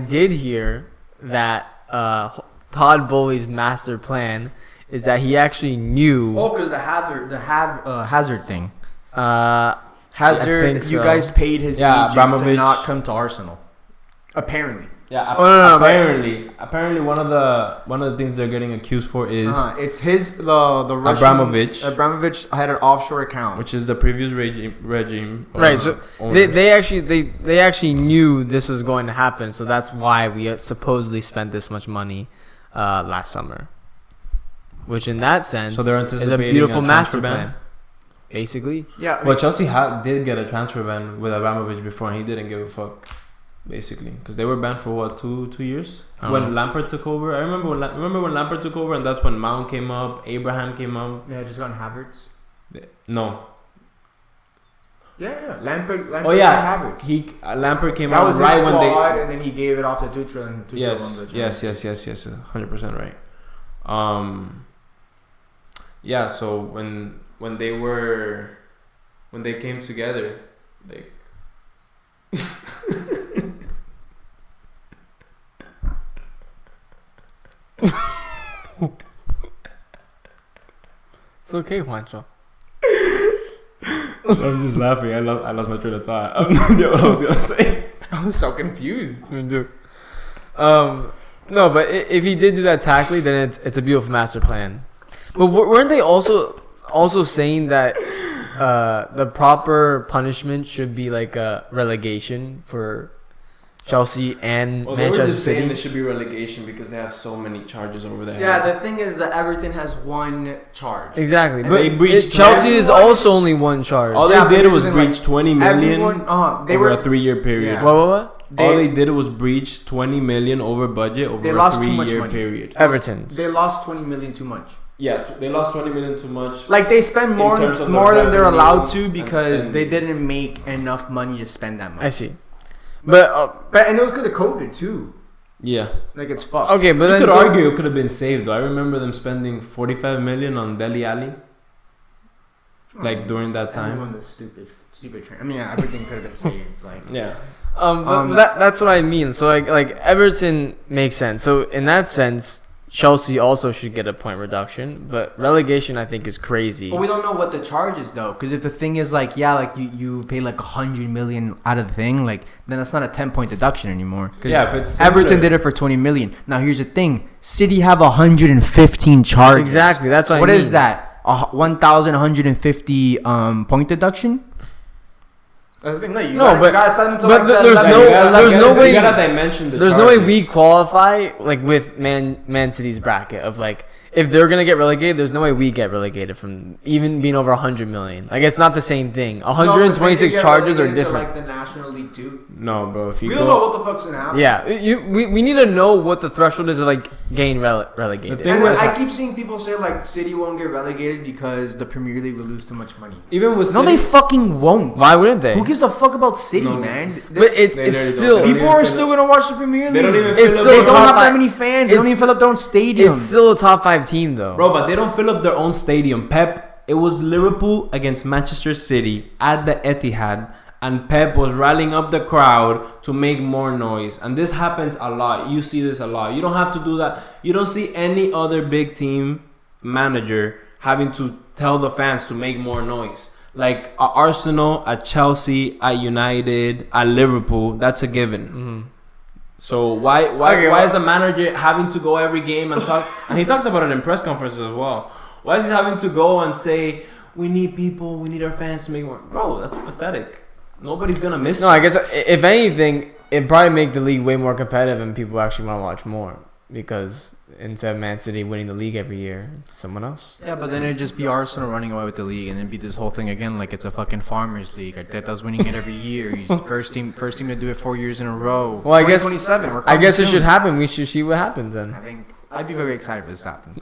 Speaker 4: did hear that Todd Bowley's master plan is that he actually knew.
Speaker 1: Oh, because the Hazard thing.
Speaker 4: Hazard,
Speaker 1: you guys paid his agent
Speaker 2: Abramovich
Speaker 1: to not come to Arsenal. Apparently.
Speaker 2: Yeah,
Speaker 4: no,
Speaker 2: apparently one of the things they're getting accused for is
Speaker 1: it's the Russian Abramovich had an offshore account,
Speaker 2: which is the previous regime.
Speaker 4: Right, so they actually knew this was going to happen, so that's why we supposedly spent this much money last summer. Which in that sense is a beautiful master plan. Basically.
Speaker 1: Yeah.
Speaker 2: Well, Chelsea did get a transfer ban with Abramovich before, and he didn't give a fuck. Basically, because they were banned for what, two years when Lampard took over. I remember when Lampard took over, and that's when Mount came up, Abraham came up.
Speaker 1: Yeah, just gotten Havertz.
Speaker 2: No.
Speaker 1: Yeah. Lampard.
Speaker 2: Oh yeah,
Speaker 1: Havertz.
Speaker 2: Lampard came
Speaker 1: that
Speaker 2: out
Speaker 1: was
Speaker 2: right
Speaker 1: his
Speaker 2: when
Speaker 1: squad, and then he gave it off to Tuchel, and Tuchel won the
Speaker 2: yes, 100% right. Yeah. So when they came together, like.
Speaker 4: It's okay, Juancho.
Speaker 2: I'm just laughing. I lost my train of thought. I have no idea what I was gonna say.
Speaker 1: I was so confused.
Speaker 4: No, but if he did do that tactically, then it's a beautiful master plan. But weren't they also saying that the proper punishment should be like a relegation for Chelsea and Manchester
Speaker 2: they were just
Speaker 4: City?
Speaker 2: saying there should be relegation because they have so many charges over there.
Speaker 1: Yeah, the thing is that Everton has one charge.
Speaker 4: Exactly,
Speaker 1: And
Speaker 4: but
Speaker 2: they breached
Speaker 4: Chelsea is also only one charge.
Speaker 2: All they did was breach 20 million over a 3-year period.
Speaker 1: Yeah.
Speaker 4: What?
Speaker 2: All they did was breach 20 million over budget over a 3-year period.
Speaker 4: Everton's.
Speaker 1: They lost 20 million too much.
Speaker 2: Yeah, they lost 20 million too much.
Speaker 1: Like they spend more
Speaker 2: terms of
Speaker 1: than
Speaker 2: their
Speaker 1: they're allowed
Speaker 2: revenue
Speaker 1: to because
Speaker 2: and
Speaker 1: they didn't make enough money to spend that much.
Speaker 4: I see, but
Speaker 1: and it was because of COVID too.
Speaker 2: Yeah.
Speaker 1: Like it's fucked.
Speaker 4: Okay, but
Speaker 2: you
Speaker 4: then
Speaker 2: could argue it could have been saved though. I remember them spending 45 million on Dele Alli. Like during that time.
Speaker 1: On the stupid train. I mean, yeah, everything could have been saved. Like
Speaker 2: yeah.
Speaker 4: but that's what I mean. So like Everton makes sense. So in that sense, Chelsea also should get a point reduction, but relegation I think is crazy.
Speaker 1: But we don't know what the charge is though, because if the thing is like, yeah, like you pay like 100 million out of the thing, like then that's not a 10-point deduction anymore.
Speaker 2: Yeah, if it's
Speaker 1: Everton did it for 20 million. Now here's the thing: City have 115 charges.
Speaker 4: Exactly, that's what I mean.
Speaker 1: What is that? 1,150 point deduction? That's the thing. There's no way.
Speaker 2: You gotta dimension the
Speaker 4: There's no way we
Speaker 2: charges.
Speaker 4: qualify like with Man City's bracket of like if they're gonna get relegated. There's no way we get relegated from even being over 100 million. Like it's not the same thing. 126 charges are different.
Speaker 1: Like the National League too.
Speaker 2: No, bro. If you
Speaker 1: We don't know what the fuck's gonna happen.
Speaker 4: Yeah, we need to know what the threshold is to like gain relegated.
Speaker 2: The thing
Speaker 1: And
Speaker 2: was,
Speaker 1: I keep seeing people say like City won't get relegated because the Premier League will lose too much money.
Speaker 2: even with
Speaker 1: No,
Speaker 2: City,
Speaker 1: they fucking won't.
Speaker 4: Why wouldn't they?
Speaker 1: Who gives a fuck about City,
Speaker 2: No.
Speaker 1: man?
Speaker 4: But
Speaker 2: They
Speaker 4: it's
Speaker 2: literally
Speaker 4: still
Speaker 2: don't.
Speaker 1: People are still gonna watch the Premier League.
Speaker 2: They don't even
Speaker 4: It's
Speaker 2: fill
Speaker 4: still
Speaker 1: They
Speaker 2: up
Speaker 1: don't
Speaker 4: top
Speaker 1: have that
Speaker 4: five-
Speaker 1: many fans. They don't
Speaker 4: it's-
Speaker 1: even fill up their own stadium.
Speaker 4: It's still a top 5 team though.
Speaker 2: bro, but they don't fill up their own stadium. It was Liverpool against Manchester City at the Etihad, and Pep was rallying up the crowd to make more noise. And this happens a lot. You see this a lot. You don't have to do that. You don't see any other big team manager having to tell the fans to make more noise. Like at Arsenal, at Chelsea, at United, at Liverpool, that's a given.
Speaker 4: Mm-hmm.
Speaker 2: So why is a manager having to go every game and talk? And he talks about it in press conferences as well. Why is he having to go and say we need our fans to make more? Bro, that's pathetic. Nobody's gonna miss.
Speaker 4: No, I guess if anything, it'd probably make the league way more competitive and people actually want to watch more. because instead of Man City winning the league every year, it's someone else.
Speaker 1: Yeah, but then it'd just be Arsenal running away with the league, and it'd be this whole thing again, like it's a fucking farmers league. Arteta's winning it every year. He's first team to do it 4 years in a row.
Speaker 4: Well, I guess
Speaker 1: 2027.
Speaker 4: I guess it should happen. We should see what happens then.
Speaker 1: I think I'd be very excited if this happened.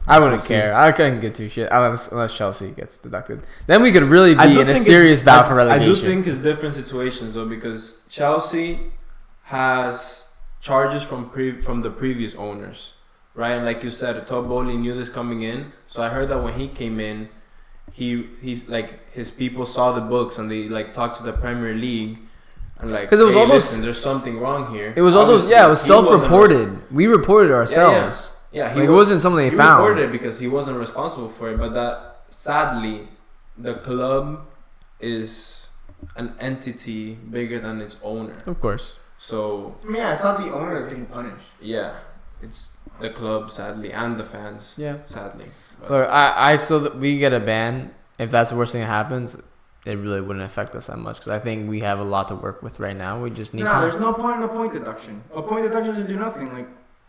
Speaker 4: I wouldn't care. I couldn't give two shit unless Chelsea gets deducted. Then we could really be in a serious battle for relegation.
Speaker 2: I do think it's different situations though, because Chelsea has charges from the previous owners, right? And like you said, Todd Bowley knew this coming in. So I heard that when he came in, he's like his people saw the books and they like talked to the Premier League and like, because it was hey, also listen, there's something wrong here.
Speaker 4: It was also it was self-reported. We reported ourselves.
Speaker 2: Yeah,
Speaker 4: it wasn't something they found.
Speaker 2: He reported it because he wasn't responsible for it. But that sadly, the club is an entity bigger than its owner.
Speaker 4: Of course.
Speaker 2: So
Speaker 1: yeah, it's not the owner that's getting punished.
Speaker 2: Yeah, it's the club sadly and the fans.
Speaker 4: Yeah,
Speaker 2: sadly. But
Speaker 4: look, I still we get a ban if that's the worst thing that happens. It really wouldn't affect us that much because I think we have a lot to work with right now. We just need to.
Speaker 1: There's no point in a point deduction. A point deduction doesn't do nothing. Like.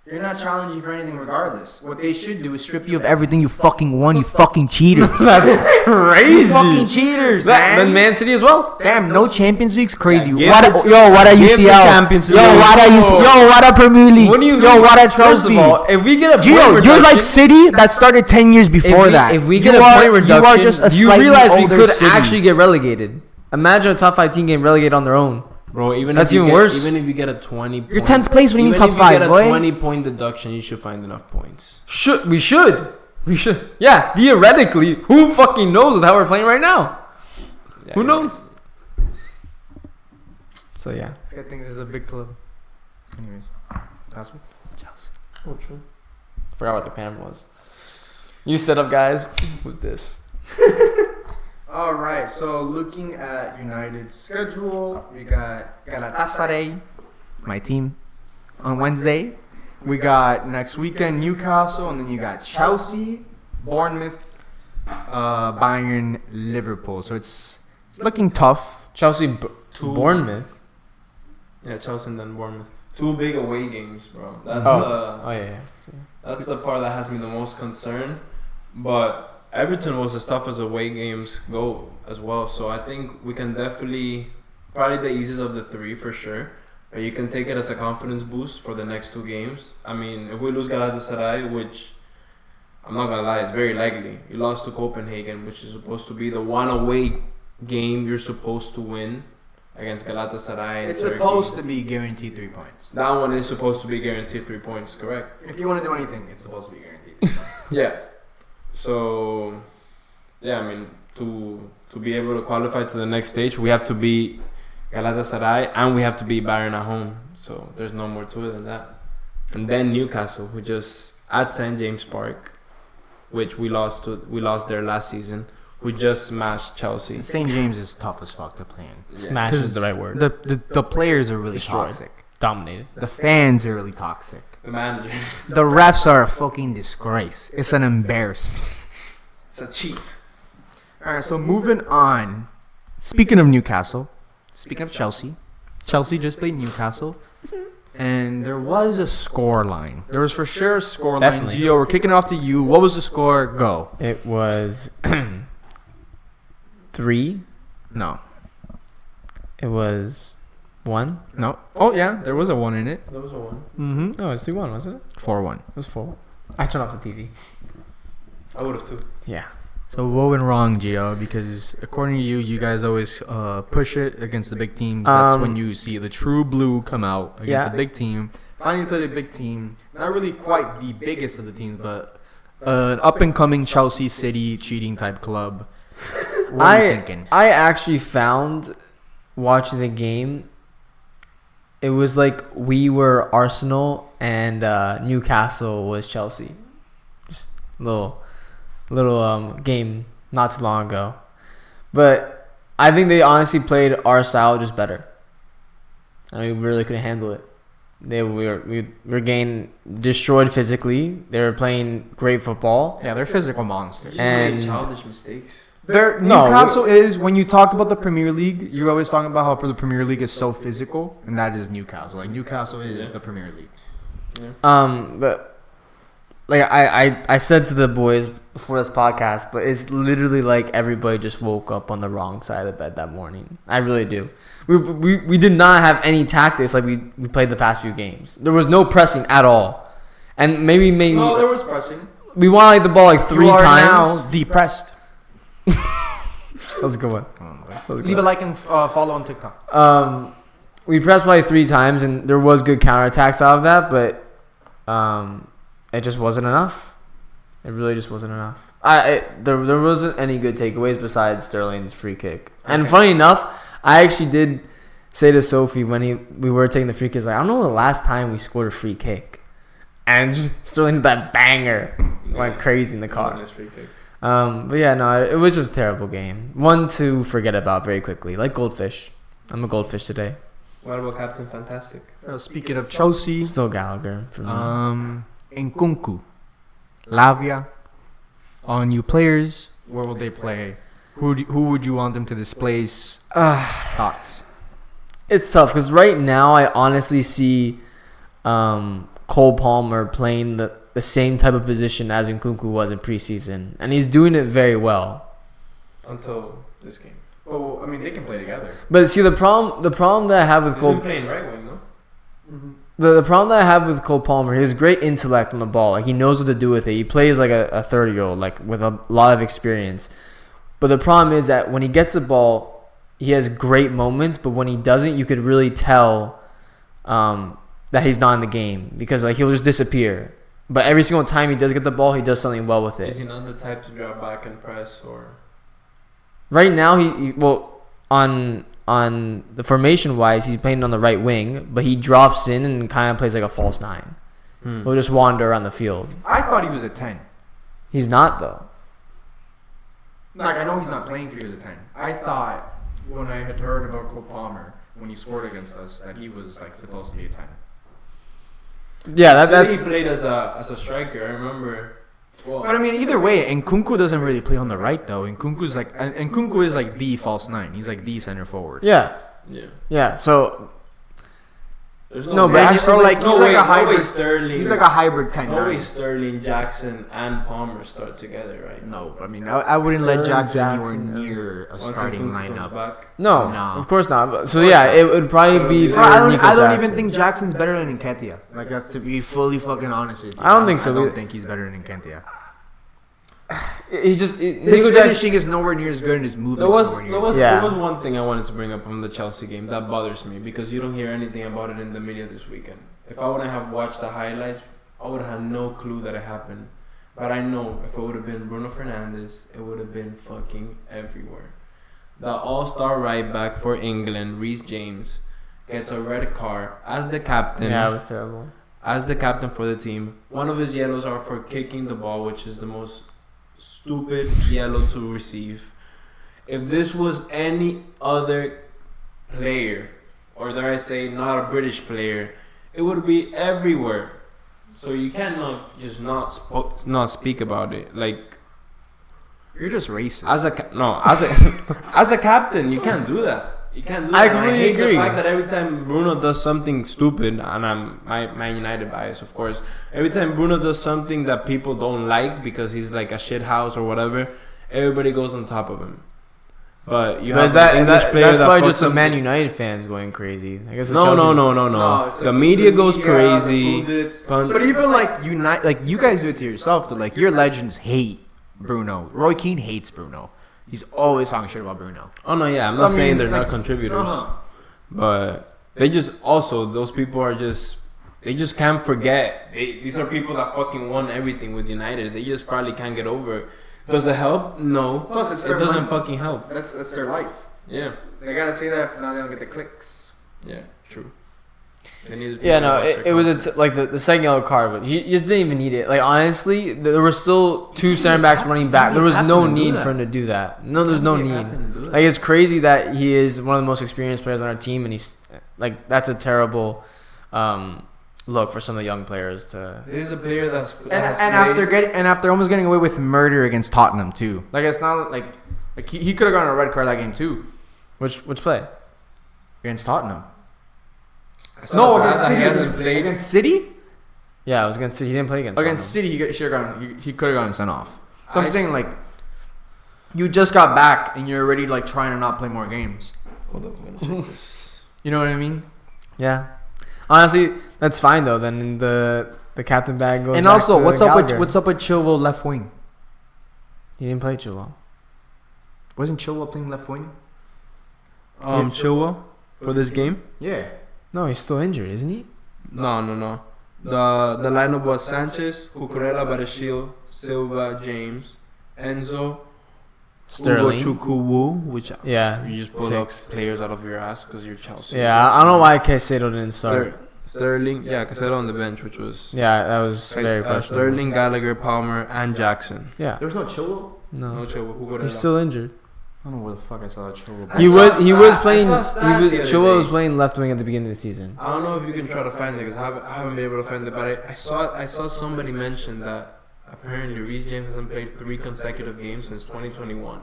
Speaker 1: You're not challenging for anything regardless. What they should do is strip you of everything you fucking won, you fucking cheaters.
Speaker 4: That's crazy.
Speaker 1: You fucking cheaters, man.
Speaker 4: Then Man City as well?
Speaker 1: Damn, no Champions League's crazy.
Speaker 4: Yeah,
Speaker 1: what are UCL? What are Premier League? What are
Speaker 4: First of all, if we get a point reduction...
Speaker 1: You're like City that started 10 years before that.
Speaker 4: If we get a point reduction, you realize we could actually get relegated. Imagine a top 5 team getting relegated on their own.
Speaker 2: Bro,
Speaker 4: that's even worse.
Speaker 2: Even if you get a 20
Speaker 1: you're 10th place when you top 5, boy.
Speaker 2: Even if you get a 20-point deduction, you should find enough points.
Speaker 4: We should. Yeah, theoretically, who fucking knows with how we're playing right now? Yeah, who knows? Right. So, yeah.
Speaker 1: This guy thinks this is a big club. Anyways. That's what?
Speaker 4: Chelsea. Oh, true. I forgot what the camera was. You set up, guys. Who's this?
Speaker 1: All right, so looking at United's schedule, we got Galatasaray, my team, on Wednesday. We got next weekend Newcastle, and then you got Chelsea, Bournemouth, Bayern, Liverpool. So it's looking tough.
Speaker 4: Chelsea, Bournemouth.
Speaker 2: Yeah, Chelsea and then Bournemouth. 2 big away games, bro. That's
Speaker 4: yeah.
Speaker 2: That's the part that has me the most concerned, but. Everton was as tough as away games go as well, so I think we can definitely probably the easiest of the 3 for sure. But you can take it as a confidence boost for the next 2 games. I mean, if we lose Galatasaray, which I'm not gonna lie, it's very likely. You lost to Copenhagen, which is supposed to be the one away game you're supposed to win against Galatasaray.
Speaker 1: It's supposed to be guaranteed 3 points.
Speaker 2: That one is supposed to be guaranteed 3 points, correct?
Speaker 1: If you want to do anything, it's supposed to be guaranteed 3 points.
Speaker 2: Yeah. So, yeah, I mean, to be able to qualify to the next stage, we have to beat Galatasaray and we have to beat Bayern at home. So there's no more to it than that. And then Newcastle, who just at St. James Park, which we lost there last season, who just smashed Chelsea.
Speaker 1: St. James is tough as fuck to play in.
Speaker 4: Yeah. Smash is the right word.
Speaker 1: The players are really toxic.
Speaker 4: Dominated.
Speaker 1: The fans are really toxic.
Speaker 2: The manager.
Speaker 1: The refs are a fucking disgrace. It's an embarrassment.
Speaker 2: It's a cheat.
Speaker 1: Alright, so moving on. Speaking of Newcastle, speaking of Chelsea just played Newcastle. And there was a score line. There was for sure a score line. Gio, we're kicking it off to you. What was the score? Go.
Speaker 4: It was 3.
Speaker 1: No.
Speaker 4: It was 1.
Speaker 1: No. Oh, yeah. There was a 1 in it.
Speaker 2: There was a 1.
Speaker 1: Mm-hmm.
Speaker 4: No, it was 3-1, wasn't it?
Speaker 1: 4-1.
Speaker 4: It was 4-1. I turned off the TV.
Speaker 2: I would have too.
Speaker 4: Yeah.
Speaker 1: So what went wrong, Gio? Because according to you, you guys always push it against the big teams. That's when you see the true blue come out against a big team. Finally played a big team. Not really quite the biggest of the teams, but an up-and-coming Chelsea City cheating type club. What are you thinking?
Speaker 4: I actually found, watching the game, it was like we were Arsenal and Newcastle was Chelsea. Just little game not too long ago, but I think they honestly played our style just better. I mean, we really couldn't handle it. We were getting destroyed physically. They were playing great football.
Speaker 1: Yeah, they're physical monsters.
Speaker 2: They just made childish mistakes.
Speaker 1: Newcastle is, when you talk about the Premier League, you're always talking about how the Premier League is so physical, and that is Newcastle. Like, Newcastle is the Premier League.
Speaker 4: But like I said to the boys before this podcast, but it's literally like everybody just woke up on the wrong side of the bed that morning. I really do. We did not have any tactics like we played the past few games. There was no pressing at all, and maybe
Speaker 1: No, there was pressing.
Speaker 4: we wanted the ball like 3 times.
Speaker 1: Now depressed.
Speaker 4: That was a good one.
Speaker 1: Leave a like and follow on TikTok.
Speaker 4: We pressed probably 3 times, and there was good counterattacks out of that, but it just wasn't enough. It really just wasn't enough. There wasn't any good takeaways besides Sterling's free kick. And
Speaker 1: Okay.
Speaker 4: funny enough, I actually did say to Sophie when we were taking the free kicks, like, I don't know the last time we scored a free kick. And just Sterling did that banger. Went crazy in the car.
Speaker 2: Nice free kick.
Speaker 4: But yeah, no, it was just a terrible game. One to forget about very quickly. Like Goldfish. I'm a Goldfish today.
Speaker 2: What about Captain Fantastic?
Speaker 1: Speaking of Chelsea,
Speaker 4: Still Gallagher for me.
Speaker 1: Nkunku, Lavia, all new players. Where will they play? Who would you want them to displace? Thoughts?
Speaker 4: It's tough because right now I honestly see Cole Palmer playing the same type of position as Nkunku was in preseason, and he's doing it very well.
Speaker 2: Until this game.
Speaker 1: Oh, I mean, they can play together.
Speaker 4: But see, the problem that I have with
Speaker 2: He's
Speaker 4: Cole,
Speaker 2: been playing right wing, no?
Speaker 4: the problem that I have with Cole Palmer, he has great intellect on the ball. Like he knows what to do with it. He plays like a 30-year-old, like with a lot of experience. But the problem is that when he gets the ball, he has great moments. But when he doesn't, you could really tell that he's not in the game because like he'll just disappear. But every single time he does get the ball, he does something well with it.
Speaker 2: Is he not the type to drop back and press or?
Speaker 4: Right now, he on the formation wise, he's playing on the right wing, but he drops in and kind of plays like a false 9. He'll just wander around the field.
Speaker 1: I thought he was a 10.
Speaker 4: He's not though.
Speaker 1: Like, I know he's not playing for you as a 10. I thought when I had heard about Cole Palmer when he scored against us that he was like supposed to be a 10.
Speaker 4: Yeah,
Speaker 2: City
Speaker 4: that's
Speaker 2: played as a striker. I remember. Well,
Speaker 1: But I mean, either way, Nkunku doesn't really play on the right though. Nkunku is like the false 9. He's like the center forward.
Speaker 4: yeah.
Speaker 2: yeah.
Speaker 4: So
Speaker 2: There's
Speaker 4: No,
Speaker 2: way-
Speaker 4: but
Speaker 1: actually, like, he's like a hybrid.
Speaker 2: Sterling.
Speaker 1: He's like a hybrid 10.
Speaker 2: No way Sterling, Jackson, and Palmer start together, right?
Speaker 1: No, I mean, I wouldn't let
Speaker 4: Sterling,
Speaker 1: Jackson
Speaker 4: Jackson,
Speaker 1: anywhere near a
Speaker 2: Once
Speaker 1: starting
Speaker 2: Nkunku comes
Speaker 1: lineup.
Speaker 2: back.
Speaker 4: no,
Speaker 1: No.
Speaker 4: of course not. But- So yeah, it would probably be for
Speaker 1: I
Speaker 4: Nico
Speaker 1: don't
Speaker 4: Jackson.
Speaker 1: even think Jackson's better than Nketiah. Like, that's to be fully fucking honest with you.
Speaker 4: I don't think so
Speaker 1: I don't
Speaker 4: either.
Speaker 1: think he's better than Nketiah.
Speaker 4: He's just
Speaker 1: His
Speaker 4: Nico Jackson.
Speaker 1: finishing is nowhere near as good, and his movement
Speaker 2: There
Speaker 1: is
Speaker 2: was
Speaker 1: nowhere near
Speaker 2: there
Speaker 1: as
Speaker 2: was
Speaker 1: good.
Speaker 4: Yeah.
Speaker 2: there was one thing I wanted to bring up from the Chelsea game that bothers me because you don't hear anything about it in the media this weekend. If I wouldn't have watched the highlights, I would have had no clue that it happened. But I know if it would have been Bruno Fernandes, it would have been fucking everywhere. The all-star right back for England, Reece James, gets a red card as the captain.
Speaker 4: Yeah, it was terrible.
Speaker 2: As the captain for the team. One of his yellows are for kicking the ball, which is the most stupid yellow to receive. If this was any other player, or dare I say not a British player, it would be everywhere. So you cannot just not speak about it. Like
Speaker 1: You're just racist.
Speaker 2: as a captain, you can't do that. You can't do that.
Speaker 4: I
Speaker 2: And
Speaker 4: completely
Speaker 2: hate
Speaker 4: agree.
Speaker 2: the fact that every time Bruno does something stupid, and I'm Man United bias, of course. Every time Bruno does something that people don't like because he's like a shit house or whatever, everybody goes on top of him. But you have an English player
Speaker 4: that's
Speaker 2: that
Speaker 4: probably
Speaker 2: fucks
Speaker 4: just the
Speaker 2: up-
Speaker 4: Man United fans going crazy. I guess the
Speaker 2: No,
Speaker 4: Chelsea's-
Speaker 2: no.
Speaker 1: it's
Speaker 2: The
Speaker 1: like
Speaker 2: media goes
Speaker 1: the
Speaker 2: crazy.
Speaker 1: pundits.
Speaker 2: Pun-
Speaker 1: But even like you guys do it to yourself. Though, like your legends hate Bruno. Roy Keane hates Bruno. He's always talking shit about Bruno.
Speaker 2: Oh no, yeah, I'm
Speaker 1: So,
Speaker 2: not
Speaker 1: I
Speaker 2: saying
Speaker 1: mean,
Speaker 2: they're
Speaker 1: like,
Speaker 2: not contributors,
Speaker 1: uh-huh.
Speaker 2: but they just also those people are just they just can't forget. These are people that fucking won everything with United. They just probably can't get over it. Does it help? No.
Speaker 1: Plus, it's
Speaker 2: It
Speaker 1: their
Speaker 2: doesn't
Speaker 1: money.
Speaker 2: fucking help.
Speaker 1: That's their life.
Speaker 2: Yeah,
Speaker 1: They gotta say that if not they don't get the clicks.
Speaker 2: yeah, true. They need
Speaker 4: Yeah, no, it was like the second yellow card, but he just didn't even need it. Like honestly, there were still 2 center backs running back. There was no need for him to do that. No, there's no need. Like it's crazy that he is one of the most experienced players on our team, and he's like that's a terrible look for some of the young players to.
Speaker 2: It is a player that's
Speaker 1: And after almost getting away with murder against Tottenham too. Like it's not like he could have gotten a red card that game too
Speaker 4: Which play?
Speaker 1: against Tottenham.
Speaker 2: No, he hasn't played.
Speaker 1: Against City.
Speaker 4: Yeah, I was against City. He didn't play against
Speaker 1: Against
Speaker 4: Tottenham.
Speaker 1: City, he could have gotten sent off. So I'm saying, like, you just got back and you're already, like, trying to not play more games.
Speaker 2: Hold up, I'm gonna check this.
Speaker 1: You know what I mean?
Speaker 4: Yeah. Honestly, that's fine though. Then the captain bag goes.
Speaker 1: And
Speaker 4: back
Speaker 1: also,
Speaker 4: to
Speaker 1: what's
Speaker 4: Gallagher.
Speaker 1: up with Chilwell left wing?
Speaker 4: He didn't play Chilwell.
Speaker 1: Wasn't Chilwell playing left wing?
Speaker 2: Chilwell for this game?
Speaker 1: Yeah.
Speaker 4: No, he's still injured, isn't he?
Speaker 2: No. The lineup was Sanchez, Cucurella, Barashil, Silva, James, Enzo,
Speaker 4: Sterling.
Speaker 2: Ugo Chukwuwu, which
Speaker 4: Yeah.
Speaker 2: you just pull up players out of your ass because you're Chelsea.
Speaker 4: Yeah, I don't know why Caicedo didn't start.
Speaker 2: Sterling, yeah, Caicedo on the bench, which was
Speaker 4: Yeah, that was very questionable.
Speaker 2: Sterling, Gallagher, Palmer, and Jackson.
Speaker 4: Yeah.
Speaker 1: There was no Chilwell?
Speaker 2: No
Speaker 4: No.
Speaker 2: Chilwell, Cucurella.
Speaker 4: He's still injured.
Speaker 1: I don't know where the fuck I saw that Chilwell.
Speaker 2: I
Speaker 4: He
Speaker 2: saw
Speaker 4: was
Speaker 2: a stat-
Speaker 4: playing.
Speaker 2: I saw a stat the other
Speaker 4: Chilwell was
Speaker 2: day.
Speaker 4: playing left wing at the beginning of the season.
Speaker 2: I don't know if you can try to find it because I haven't been able to find it. But I saw somebody mention that apparently Reece James hasn't played 3 consecutive games since 2021.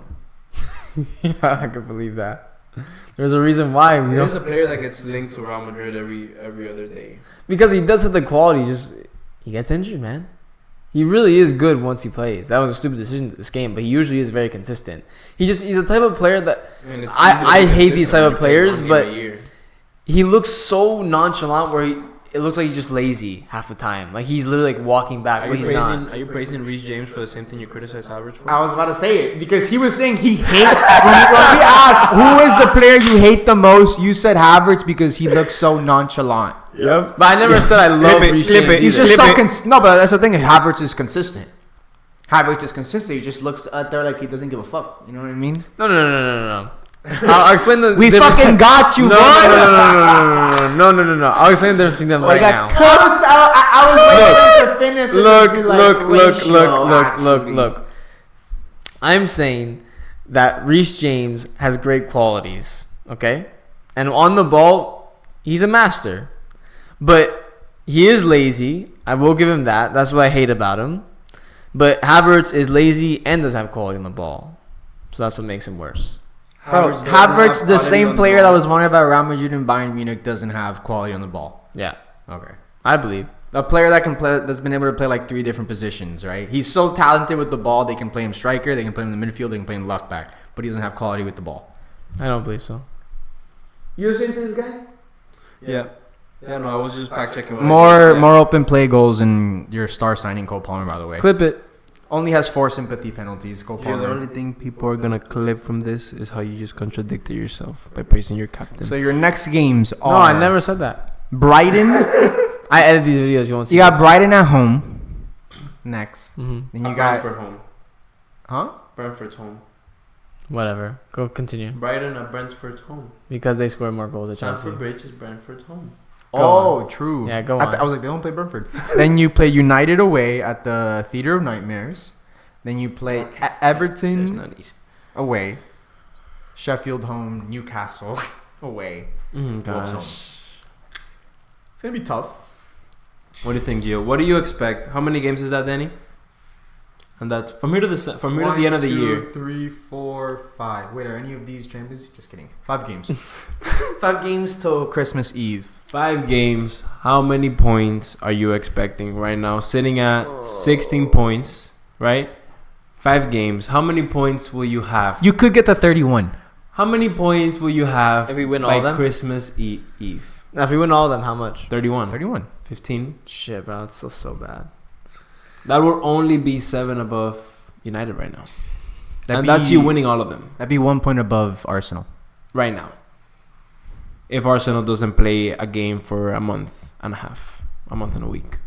Speaker 4: Yeah, I could believe that. There's a reason why.
Speaker 2: There's a player that gets linked to Real Madrid every other day.
Speaker 4: Because he does have the quality. Just he gets injured, man. He really is good once he plays. That was a stupid decision this game, but he usually is very consistent. He's the type of player that
Speaker 2: I mean,
Speaker 4: I hate these type of players, but
Speaker 2: but
Speaker 4: he looks so nonchalant where it looks like he's just lazy half the time. Like he's literally like walking back, but he's not.
Speaker 2: Are you praising Reece James for the same thing you criticize Havertz for?
Speaker 1: I was about to say it because he was saying he hates. when we asked who is the player you hate the most, you said Havertz because he looks so nonchalant.
Speaker 2: Yep.
Speaker 4: But I never said I love
Speaker 2: Clip it,
Speaker 4: Reece
Speaker 2: clip
Speaker 4: James
Speaker 2: it.
Speaker 1: He's
Speaker 4: either.
Speaker 1: just so no, but that's the thing. Havertz is consistent. Havertz is consistent. He just looks out there like he doesn't give a fuck. You know what I mean?
Speaker 4: No. I'll explain the.
Speaker 1: We
Speaker 4: difference.
Speaker 1: fucking got you,
Speaker 4: No. I'll explain the difference between them right now.
Speaker 1: I was waiting to finish.
Speaker 4: Look. I'm saying that Reece James has great qualities, okay? And on the ball, he's a master. But he is lazy. I will give him that. That's what I hate about him. But Havertz is lazy and doesn't have quality on the ball. So that's what makes him worse.
Speaker 1: Bro, Havertz, the same player that was wanted by Real Madrid and Bayern Munich, doesn't have quality on the ball.
Speaker 4: Yeah,
Speaker 1: Okay.
Speaker 4: I believe.
Speaker 1: A player that can play, that's been able to play like 3 different positions, right? He's so talented with the ball. They can play him striker. They can play him in the midfield. They can play him left back. But he doesn't have quality with the ball.
Speaker 4: I don't believe so.
Speaker 1: You listening to this guy?
Speaker 2: Yeah. Yeah, no, I was just fact checking.
Speaker 1: More open play goals and your star signing Cole Palmer, by the way.
Speaker 4: Clip it.
Speaker 1: Only has 4 sympathy penalties. Cole
Speaker 2: Yeah, the
Speaker 1: Palmer.
Speaker 2: only thing people are gonna clip from this is how you just contradicted yourself by praising your captain.
Speaker 1: So your next games are
Speaker 4: No, I never said that.
Speaker 1: Brighton.
Speaker 4: I edit these videos. You won't see.
Speaker 1: You got
Speaker 4: this.
Speaker 1: Brighton at home. Next.
Speaker 4: Mhm.
Speaker 1: Then you got
Speaker 2: Brentford home.
Speaker 1: huh?
Speaker 2: Brentford's home.
Speaker 4: Whatever. Go continue.
Speaker 2: Brighton at Brentford's home.
Speaker 4: Because they scored more goals at Chelsea.
Speaker 2: Stamford Bridge is Brentford's home.
Speaker 1: Oh, true.
Speaker 4: Yeah, go
Speaker 1: I
Speaker 4: on.
Speaker 1: was like, they don't play Brentford. Then you play United away at the Theatre of Nightmares. Then you play
Speaker 2: It's
Speaker 1: Everton
Speaker 2: not easy.
Speaker 1: away. Sheffield home. Newcastle away. Wolves home.
Speaker 2: Gosh.
Speaker 1: It's gonna be tough.
Speaker 2: What do you think, Gio? What do you expect? How many games is that, Danny? And that's from here to the end of the year.
Speaker 1: 1, 2, 3, 4, 5. Wait, are any of these Champions? Just kidding. 5 games. 5 games till Christmas Eve.
Speaker 2: 5 games. How many points are you expecting right now? Sitting at 16 points, right? 5 games. How many points will you have?
Speaker 1: You could get to 31.
Speaker 2: How many points will you have
Speaker 4: If we win all
Speaker 2: by
Speaker 4: of them?
Speaker 2: Christmas Eve?
Speaker 4: Now, if we win all of them, how much?
Speaker 2: 31.
Speaker 1: 31.
Speaker 2: 15.
Speaker 4: Shit, bro. It's still so bad.
Speaker 2: That will only be 7 above United right now.
Speaker 1: That'd
Speaker 2: That's you winning all of them
Speaker 1: That'd be 1 point above Arsenal.
Speaker 2: right now. If Arsenal doesn't play a game for a month and a half, a month and a week.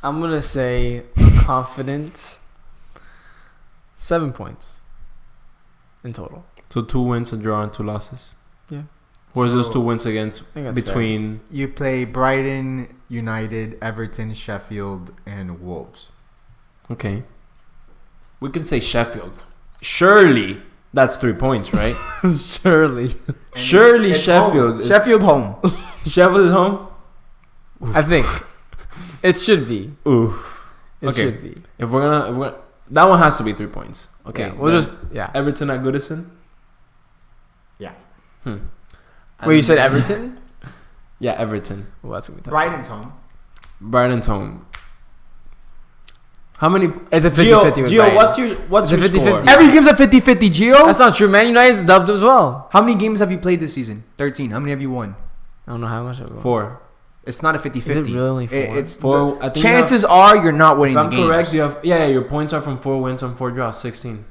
Speaker 4: I'm going to say confident 7 points in total.
Speaker 2: So 2 wins, a draw, and 2 losses.
Speaker 4: Yeah.
Speaker 2: Where's
Speaker 1: So-
Speaker 2: those 2 wins against
Speaker 4: think that's
Speaker 2: between?
Speaker 1: You play Brighton, United, Everton, Sheffield, and Wolves.
Speaker 2: Okay. We can say Sheffield. Surely that's 3 points, right?
Speaker 4: Surely.
Speaker 2: Surely
Speaker 1: It's
Speaker 2: Sheffield.
Speaker 1: home. Sheffield home.
Speaker 2: Sheffield is home.
Speaker 4: I think. It should be.
Speaker 2: Ooh.
Speaker 4: It
Speaker 2: Okay.
Speaker 4: should be.
Speaker 2: If we're gonna, that one has to be 3 points. Okay.
Speaker 4: Yeah, we'll
Speaker 2: then
Speaker 4: just, yeah.
Speaker 2: Everton at Goodison.
Speaker 1: Yeah.
Speaker 2: Hmm.
Speaker 4: Wait, you
Speaker 2: And-
Speaker 4: said Everton?
Speaker 2: Yeah, Everton.
Speaker 4: Well, that's gonna be tough.
Speaker 1: Brighton's home.
Speaker 2: Brighton's home. How many?
Speaker 4: It's a 50-50
Speaker 2: Gio,
Speaker 4: with
Speaker 2: Gio,
Speaker 4: Brighton.
Speaker 2: what's your
Speaker 4: It's a 50-50.
Speaker 2: score?
Speaker 1: Every game's a 50-50, Gio.
Speaker 4: That's not true. Man United's dubbed as well.
Speaker 1: How many games have you played this season? 13. How many have you won?
Speaker 4: I don't know how much I've won.
Speaker 2: 4.
Speaker 1: It's not a 50-50.
Speaker 4: Is it really only 4?
Speaker 1: It's
Speaker 2: 4. I think
Speaker 1: chances are you're not winning
Speaker 2: if
Speaker 1: the
Speaker 2: I'm
Speaker 1: game.
Speaker 2: correct, you have your points are from 4 wins and 4 draws. 16.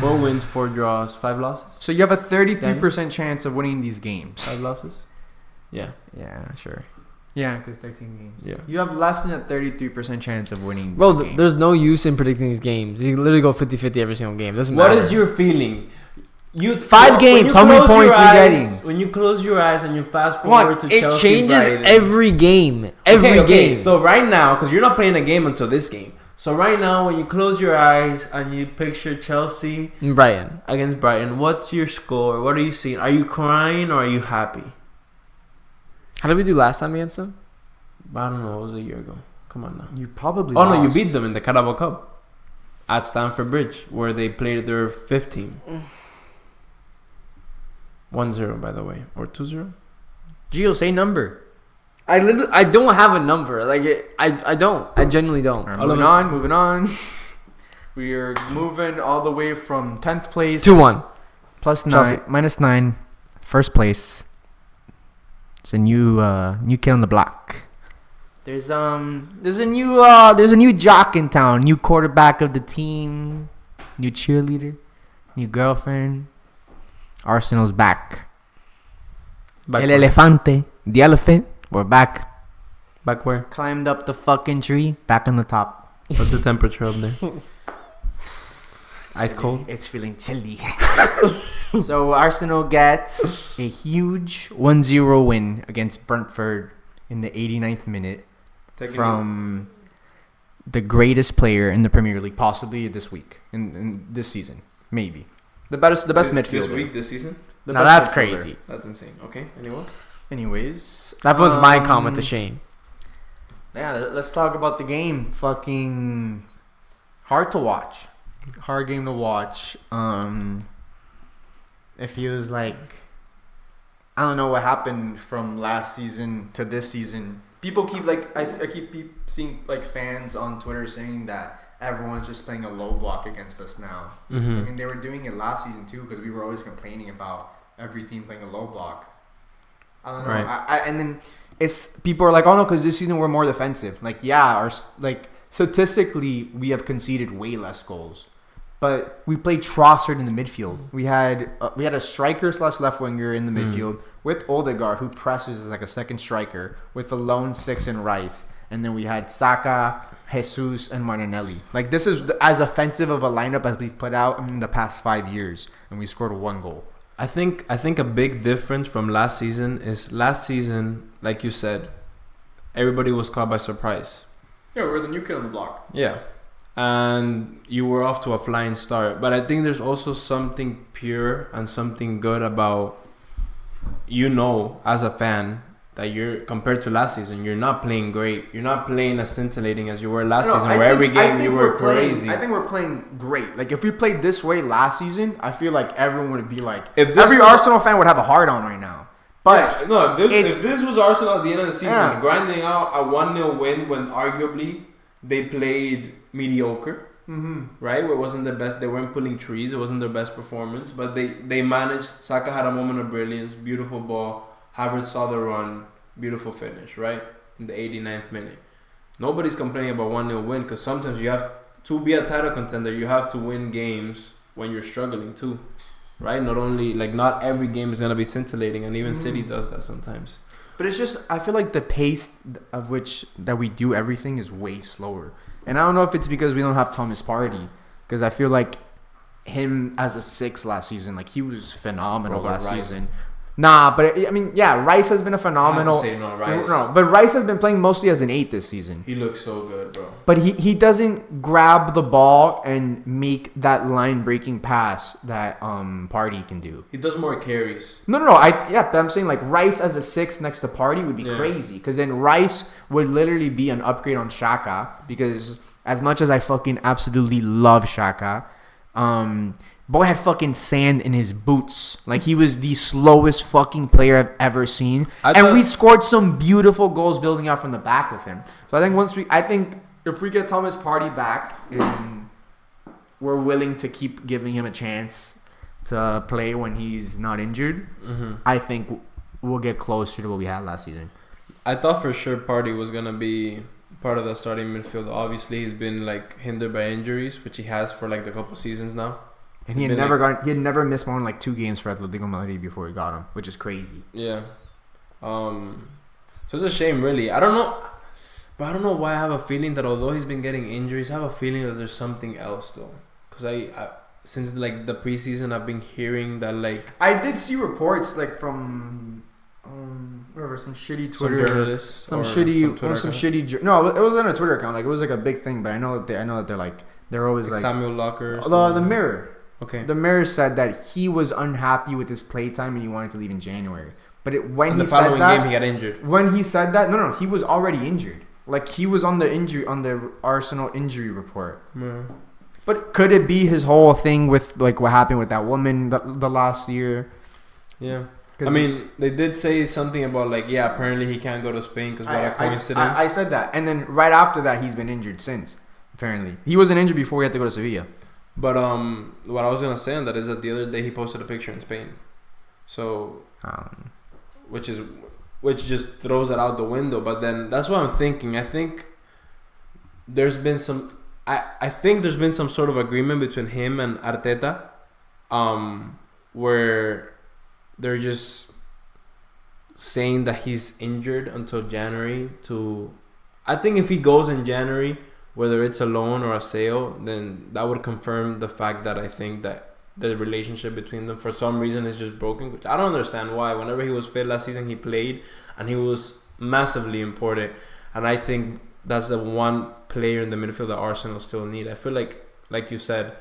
Speaker 2: 4 wins, 4 draws, 5 losses.
Speaker 1: So you have a 33% chance of winning these games.
Speaker 2: 5 losses. Yeah.
Speaker 1: Yeah, sure. Yeah, because 13 games.
Speaker 2: Yeah.
Speaker 1: You have less than a 33% chance of winning.
Speaker 4: Bro,
Speaker 1: the game.
Speaker 4: there's no use in predicting these games. You can literally go 50-50 every single game. Doesn't
Speaker 2: What
Speaker 4: matter.
Speaker 2: is your feeling? You
Speaker 1: 5 games. How many points are you getting?
Speaker 2: When you close your eyes and you fast
Speaker 4: Come on,
Speaker 2: forward to
Speaker 4: it
Speaker 2: Chelsea,
Speaker 4: changes
Speaker 2: Brighton.
Speaker 4: every game. Every game.
Speaker 2: So right now, because you're not playing a game until this game. So right now, when you close your eyes and you picture Chelsea
Speaker 4: Brighton.
Speaker 2: against Brighton, what's your score? What are you seeing? Are you crying or are you happy?
Speaker 4: How did we do last time against them?
Speaker 2: I don't know. It was a year ago. Come on now.
Speaker 1: You probably
Speaker 2: Oh no, you
Speaker 1: lost.
Speaker 2: beat them in the Carabao Cup at Stamford Bridge, where they played their 5th team. 1-0, by the way, or 2-0.
Speaker 1: Gio, say number.
Speaker 4: I don't have a number. I don't. I genuinely don't.
Speaker 1: All right,
Speaker 2: All of
Speaker 1: moving on. We are moving all the way from 10th place
Speaker 4: 2-1.
Speaker 1: plus 9
Speaker 4: Chelsea.
Speaker 1: minus 9. First place. It's a new kid on the block. There's a new jock in town, new quarterback of the team, new cheerleader, new girlfriend. Arsenal's back.
Speaker 2: Back
Speaker 1: El
Speaker 2: where?
Speaker 1: elefante, the elephant. We're back.
Speaker 2: Back where?
Speaker 1: Climbed up the fucking tree, back on the top.
Speaker 2: What's the temperature up there? Ice cold?
Speaker 1: It's feeling chilly. So Arsenal gets a huge 1-0 win against Brentford in the 89th minute from the greatest player in the Premier League, possibly this week, in this season, maybe the best midfielder
Speaker 2: This week, this season?
Speaker 1: The
Speaker 4: Now
Speaker 1: best
Speaker 4: that's
Speaker 1: midfielder.
Speaker 4: crazy.
Speaker 2: That's insane. Okay, anyone?
Speaker 1: Anyways,
Speaker 4: That puts my comment to shame.
Speaker 1: Yeah, let's talk about the game. Fucking hard to watch. Hard game to watch. It feels like I don't know what happened from last season to this season. People keep I keep seeing like fans on Twitter saying that everyone's just playing a low block against us now.
Speaker 2: Mm-hmm.
Speaker 1: I mean, they were doing it last season too because we were always complaining about every team playing a low block. I don't know.
Speaker 2: Right.
Speaker 1: And then it's people are like, oh no, because this season we're more defensive. Like, yeah, statistically we have conceded way less goals, but we played Trossard in the midfield. We had a striker / left winger in the midfield with Odegaard, who presses as like a second striker, with a lone 6 in Rice, and then we had Saka, Jesus, and Martinelli. Like, this is as offensive of a lineup as we've put out in the past 5 years, and we scored 1 goal.
Speaker 2: I think a big difference from last season is last season, like you said, everybody was caught by surprise.
Speaker 1: Yeah, we're the new kid on the block.
Speaker 2: Yeah. And you were off to a flying start. But I think there's also something pure and something good about, as a fan, that you're, compared to last season, you're not playing great. You're not playing as scintillating as you were last season, where every game you were crazy.
Speaker 1: I think we're playing great. Like, if we played this way last season, I feel like everyone would be like, every Arsenal fan would have a hard on right now. But
Speaker 2: yeah, no, if this was Arsenal at the end of the season,
Speaker 1: Yeah.
Speaker 2: grinding out a 1-0 win when arguably they played mediocre, right? Where it wasn't the best. They weren't pulling trees. It wasn't their best performance, but they managed. Saka had a moment of brilliance, beautiful ball. Havertz saw the run, beautiful finish, right? In the 89th minute. Nobody's complaining about 1-0 win, because sometimes you have to be a title contender, you have to win games when you're struggling too, right? Not every game is going to be scintillating, and even City does that sometimes.
Speaker 1: But it's just, I feel like the pace of which that we do everything is way slower. And I don't know if it's because we don't have Thomas Partey, because I feel like him as a 6 last season, like, he was phenomenal last season. Nah, but I mean, yeah, Rice has been a phenomenal.
Speaker 2: I have to say no, Rice.
Speaker 1: No, but Rice has been playing mostly as an 8 this season.
Speaker 2: He looks so good, bro.
Speaker 1: But he doesn't grab the ball and make that line breaking pass that Partey can do.
Speaker 2: He does more carries.
Speaker 1: No. But I'm saying, like, Rice as a 6 next to Partey would be crazy, because then Rice would literally be an upgrade on Xhaka, because as much as I fucking absolutely love Xhaka, Boy had fucking sand in his boots. Like, he was the slowest fucking player I've ever seen. And we scored some beautiful goals building out from the back with him. So I think if we get Thomas Partey back, and we're willing to keep giving him a chance to play when he's not injured, I think we'll get closer to what we had last season.
Speaker 2: I thought for sure Partey was gonna be part of the starting midfield. Obviously, he's been like hindered by injuries, which he has for like a couple seasons now.
Speaker 1: And he had never missed more than like 2 games for Atletico Madrid before he got him, which is crazy.
Speaker 2: Yeah. So it's a shame, really. I don't know why I have a feeling that although he's been getting injuries, I have a feeling that there's something else though. Because I since like the preseason, I've been hearing that like
Speaker 1: I did see reports like from whatever, some shitty Twitter, some shitty. No, it was on a Twitter account. Like, it was like a big thing, but I know that they're always like
Speaker 2: Samuel Locker.
Speaker 1: The Mirror.
Speaker 2: Okay.
Speaker 1: The Mirror said that he was unhappy with his playtime and he wanted to leave in January. But
Speaker 2: when he said that, the following game he got injured.
Speaker 1: When he said that, no, he was already injured. Like, he was on the Arsenal injury report.
Speaker 2: Yeah.
Speaker 1: But could it be his whole thing with like what happened with that woman the last year?
Speaker 2: Yeah. I mean, they did say something about like, yeah, apparently he can't go to Spain because what a coincidence.
Speaker 1: I said that, and then right after that, he's been injured since. Apparently, he wasn't injured before he had to go to Sevilla.
Speaker 2: But what I was gonna say on that is that the other day he posted a picture in Spain, so which just throws it out the window. But then that's what I'm thinking. I think there's been some. I think there's been some sort of agreement between him and Arteta, where they're just saying that he's injured until January. I think if he goes in January, whether it's a loan or a sale, then that would confirm the fact that I think that the relationship between them for some reason is just broken. Which I don't understand why. Whenever he was fit last season, he played and he was massively important. And I think that's the one player in the midfield that Arsenal still need. I feel like you said,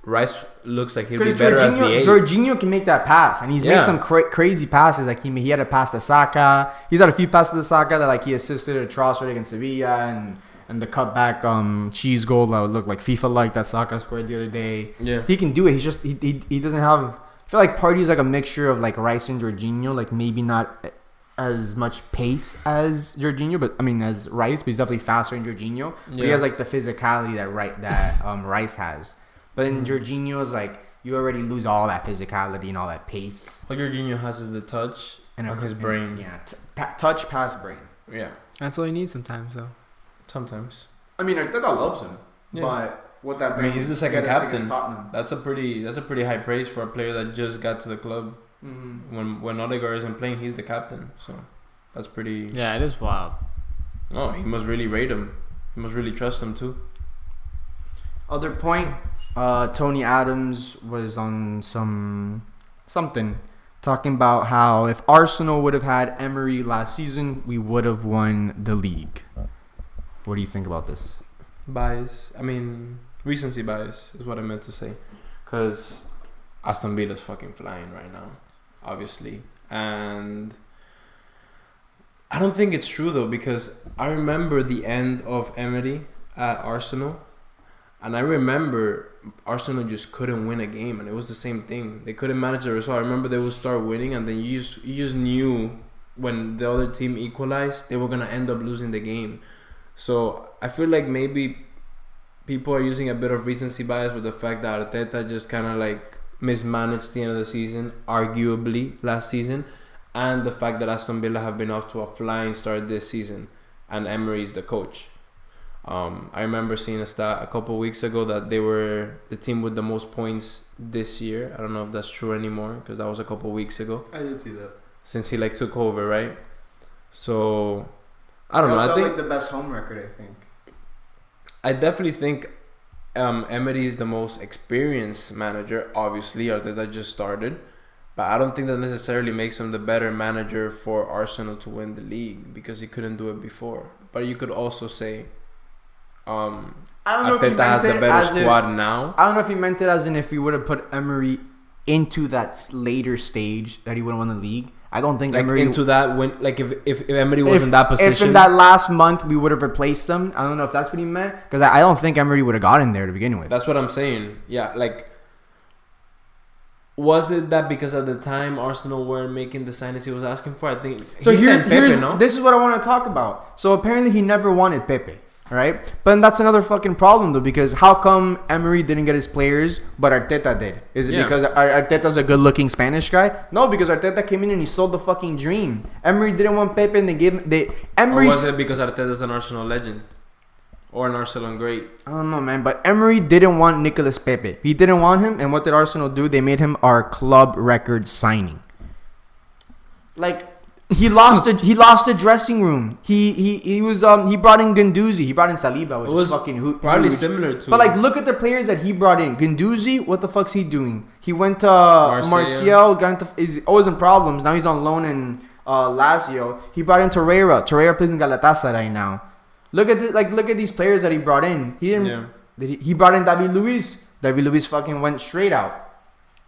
Speaker 2: Rice looks like he'll be better as the 8.
Speaker 1: Jorginho can make that pass, and he's made some crazy passes. Like he had a pass to Saka. He's had a few passes to Saka that like he assisted a Trossard against Sevilla, and the cutback cheese goal that would look like FIFA-like that Saka scored the other day.
Speaker 2: Yeah,
Speaker 1: he can do it. He's just he doesn't have. I feel like Partey's like a mixture of like Rice and Jorginho. Like maybe not as much pace as Jorginho, but I mean as Rice, but he's definitely faster than Jorginho. But he has like the physicality that Rice has. But then Jorginho is like, you already lose all that physicality and all that pace.
Speaker 2: What Jorginho has is the touch and his brain.
Speaker 1: Yeah, touch, pass, brain.
Speaker 2: Yeah.
Speaker 4: That's all he needs sometimes, though.
Speaker 2: Sometimes.
Speaker 1: I mean, Arteta loves him. Yeah. But what that
Speaker 2: brain, he's the second captain. That's a pretty high praise for a player that just got to the club. Mm-hmm. When Odegaard isn't playing, he's the captain. So that's pretty...
Speaker 4: Yeah, it is wild.
Speaker 2: No, he must really rate him. He must really trust him, too.
Speaker 1: Other point... Tony Adams was on something talking about how if Arsenal would have had Emery last season, we would have won the league. What do you think about this?
Speaker 2: Bias. I mean, recency bias is what I meant to say. Because Aston Villa's fucking flying right now, obviously. And I don't think it's true, though, because I remember the end of Emery at Arsenal. And I remember Arsenal just couldn't win a game, and it was the same thing. They couldn't manage the result. I remember they would start winning, and then you just knew when the other team equalized, they were gonna end up losing the game. So I feel like maybe people are using a bit of recency bias with the fact that Arteta just kind of like mismanaged the end of the season, arguably last season, and the fact that Aston Villa have been off to a flying start this season, and Emery is the coach. I remember seeing a stat a couple of weeks ago that they were the team with the most points this year. I don't know if that's true anymore because that was a couple of weeks ago.
Speaker 1: I did see that.
Speaker 2: Since he like took over, right? So I don't know. I think
Speaker 1: like the best home record. I think.
Speaker 2: I definitely think Emery is the most experienced manager. Obviously, Arteta just started, but I don't think that necessarily makes him the better manager for Arsenal to win the league because he couldn't do it before. But you could also say. I don't know if he has the better squad now.
Speaker 1: I don't know if he meant it as in if he would have put Emery into that later stage that he would have won the league. I don't think
Speaker 2: like
Speaker 1: Emery
Speaker 2: into that when like if Emery was in that position.
Speaker 1: If in that last month we would have replaced them, I don't know if that's what he meant because I don't think Emery would have got in there to begin with.
Speaker 2: That's what I'm saying. Yeah, like Was it that because at the time Arsenal weren't making the signings he was asking for? I think
Speaker 1: So
Speaker 2: he sent Pepe, no?
Speaker 1: this is what I want to talk about. So apparently he never wanted Pepe, right? But that's another fucking problem though, because how come Emery didn't get his players but Arteta did? Is it because Arteta's a good-looking Spanish guy? No, because Arteta came in and he sold the fucking dream. Emery didn't want Pepe and
Speaker 2: Or was it because Arteta's an Arsenal legend? Or an Arsenal great?
Speaker 1: I don't know, man. But Emery didn't want Nicolas Pepe. He didn't want him. And what did Arsenal do? They made him our club record signing. Like he lost a dressing room. He brought in Guendouzi. He brought in Saliba, which was fucking
Speaker 2: probably
Speaker 1: huge.
Speaker 2: similar to.
Speaker 1: But like, look at the players that he brought in. Guendouzi, what the fuck's he doing? He went to Marseille. Got into is always in problems. Now he's on loan in Lazio. He brought in Torreira. Torreira plays in Galatasaray now. Look at these players that he brought in. He didn't. He brought in David Luiz. David Luiz fucking went straight out.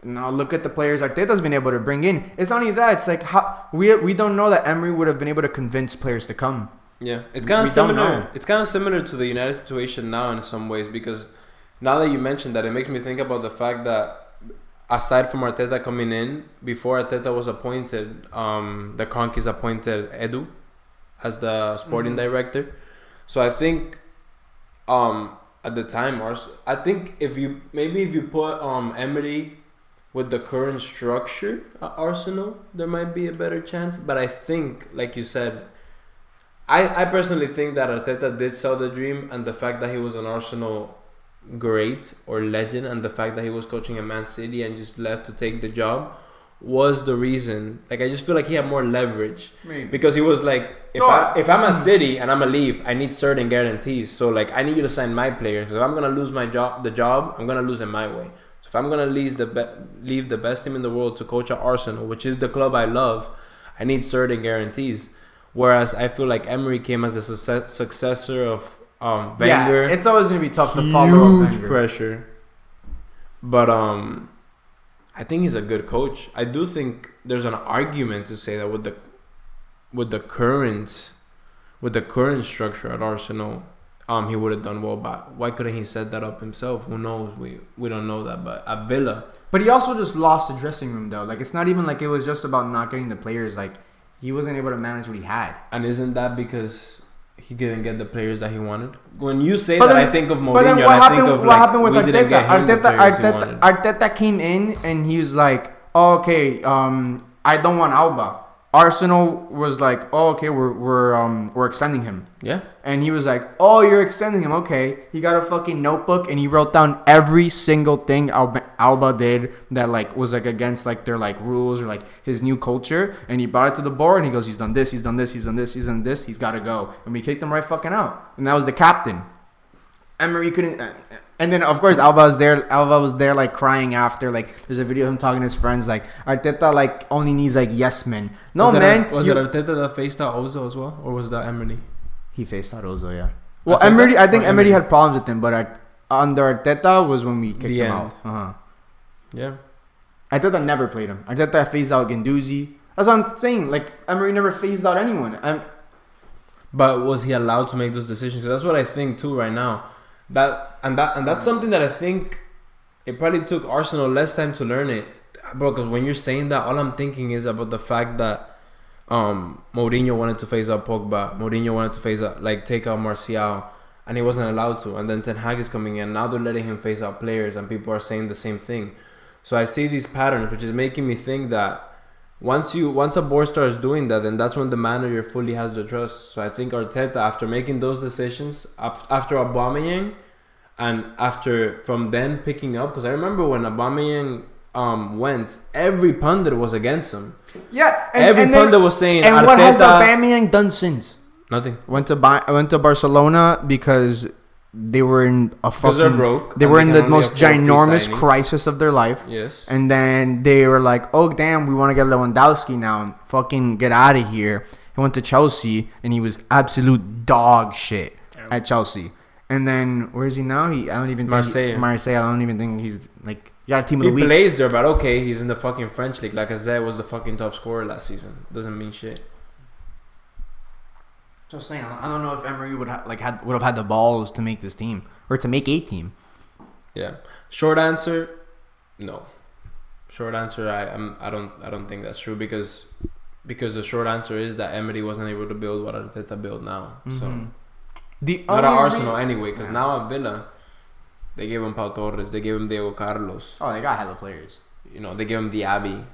Speaker 1: Now look at the players Arteta's been able to bring in. It's not only that. It's like how we don't know that Emery would have been able to convince players to come.
Speaker 2: Yeah, it's kind of similar. It's kind of similar to the United situation now in some ways, because now that you mentioned that, it makes me think about the fact that aside from Arteta coming in, before Arteta was appointed, the Kroenkes appointed Edu as the sporting director. So I think at the time, I think if you put Emery with the current structure at Arsenal, there might be a better chance. But I think, like you said, I personally think that Arteta did sell the dream, and the fact that he was an Arsenal great or legend, and the fact that he was coaching a Man City and just left to take the job was the reason. Like, I just feel like he had more leverage. Maybe. Because he was like, if I'm at City and I'm gonna leave, I need certain guarantees. So like, I need you to sign my players. Because if I'm gonna lose the job, I'm gonna lose it my way. So if I'm gonna leave the best team in the world to coach at Arsenal, which is the club I love, I need certain guarantees. Whereas I feel like Emery came as a successor of Wenger.
Speaker 1: Yeah, it's always gonna be tough to follow up Wenger.
Speaker 2: Pressure. But I think he's a good coach. I do think there's an argument to say that with the current structure at Arsenal, he would have done well. But why couldn't he set that up himself? Who knows? We don't know that. But at Villa,
Speaker 1: but he also just lost the dressing room though. Like, it's not even like it was just about not getting the players. Like, he wasn't able to manage what he had.
Speaker 2: And isn't that because he didn't get the players that he wanted? When you say that, I think of Mourinho. What
Speaker 1: happened with Arteta? Arteta came in and he was like, oh, okay, I don't want Alba. Arsenal was like, oh, okay, we're extending him.
Speaker 2: Yeah.
Speaker 1: And he was like, oh, you're extending him, okay. He got a fucking notebook and he wrote down every single thing Alba did that like was like against like their like rules or like his new culture. And he brought it to the board and he goes, he's done this, he's done this, he's done this, he's done this, he's got to go. And we kicked him right fucking out. And that was the captain. Emery couldn't. And then, of course, Alba was there, like, crying after. Like, there's a video of him talking to his friends. Like, Arteta, like, only needs, like, yes men. No,
Speaker 2: was
Speaker 1: man.
Speaker 2: Was it Arteta that faced out Ozil as well? Or was that Emery?
Speaker 1: He faced out Ozil, yeah. Well, I think Emery had problems with him. But under Arteta was when we kicked him out. Uh-huh.
Speaker 2: Yeah.
Speaker 1: Arteta never played him. Arteta phased out Guendouzi. That's what I'm saying. Like, Emery never phased out anyone.
Speaker 2: But was he allowed to make those decisions? Because that's what I think, too, right now. That's something that I think it probably took Arsenal less time to learn it, bro. Because when you're saying that, all I'm thinking is about the fact that Mourinho wanted to phase out Pogba, Mourinho wanted to phase out, like, take out Martial, and he wasn't allowed to. And then Ten Hag is coming in. Now they're letting him phase out players, and people are saying the same thing. So I see these patterns, which is making me think that once a board starts doing that, then that's when the manager fully has the trust. So I think Arteta, after making those decisions, after Aubameyang, and after from then picking up, because I remember when Aubameyang went, every pundit was against him.
Speaker 1: Yeah,
Speaker 2: every pundit was saying.
Speaker 1: And
Speaker 2: Arteta,
Speaker 1: what has Aubameyang done since?
Speaker 2: Nothing.
Speaker 1: Went to Barcelona because they were in a fucking.
Speaker 2: They're broke.
Speaker 1: They were in the most ginormous crisis of their life.
Speaker 2: Yes.
Speaker 1: And then they were like, "Oh damn, we want to get Lewandowski now. Fucking get out of here." He went to Chelsea and he was absolute dog shit at Chelsea. And then where is he now? I don't even think Marseille. I don't even think he's like. You got a team of the week.
Speaker 2: He plays there, but okay, he's in the fucking French league. Like I said, was the fucking top scorer last season. Doesn't mean shit.
Speaker 1: Just saying, I don't know if Emery would have had the balls to make this team or to make a team.
Speaker 2: Yeah. Short answer, no. Short answer, I don't think that's true because the short answer is that Emery wasn't able to build what Arteta built now. So not at Arsenal anyway, because now at Villa, they gave him Pau Torres, they gave him Diego Carlos.
Speaker 1: Oh, they got hella players.
Speaker 2: You know, they gave him Diaby.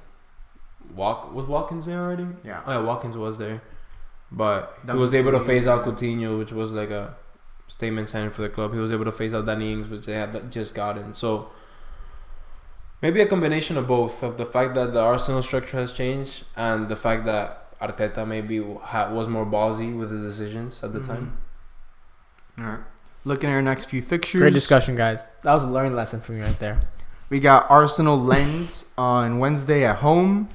Speaker 2: Was Watkins there already?
Speaker 1: Yeah.
Speaker 2: Oh yeah, Watkins was there, but he was able to phase out Coutinho, which was like a statement signing for the club. He was able to phase out Danny Ings, which they had just gotten. So maybe a combination of both, of the fact that the Arsenal structure has changed and the fact that Arteta maybe was more ballsy with his decisions at the time.
Speaker 1: All right. Looking at our next few fixtures.
Speaker 4: Great discussion, guys. That was a learning lesson from you right there.
Speaker 1: We got Arsenal Lens on Wednesday at home.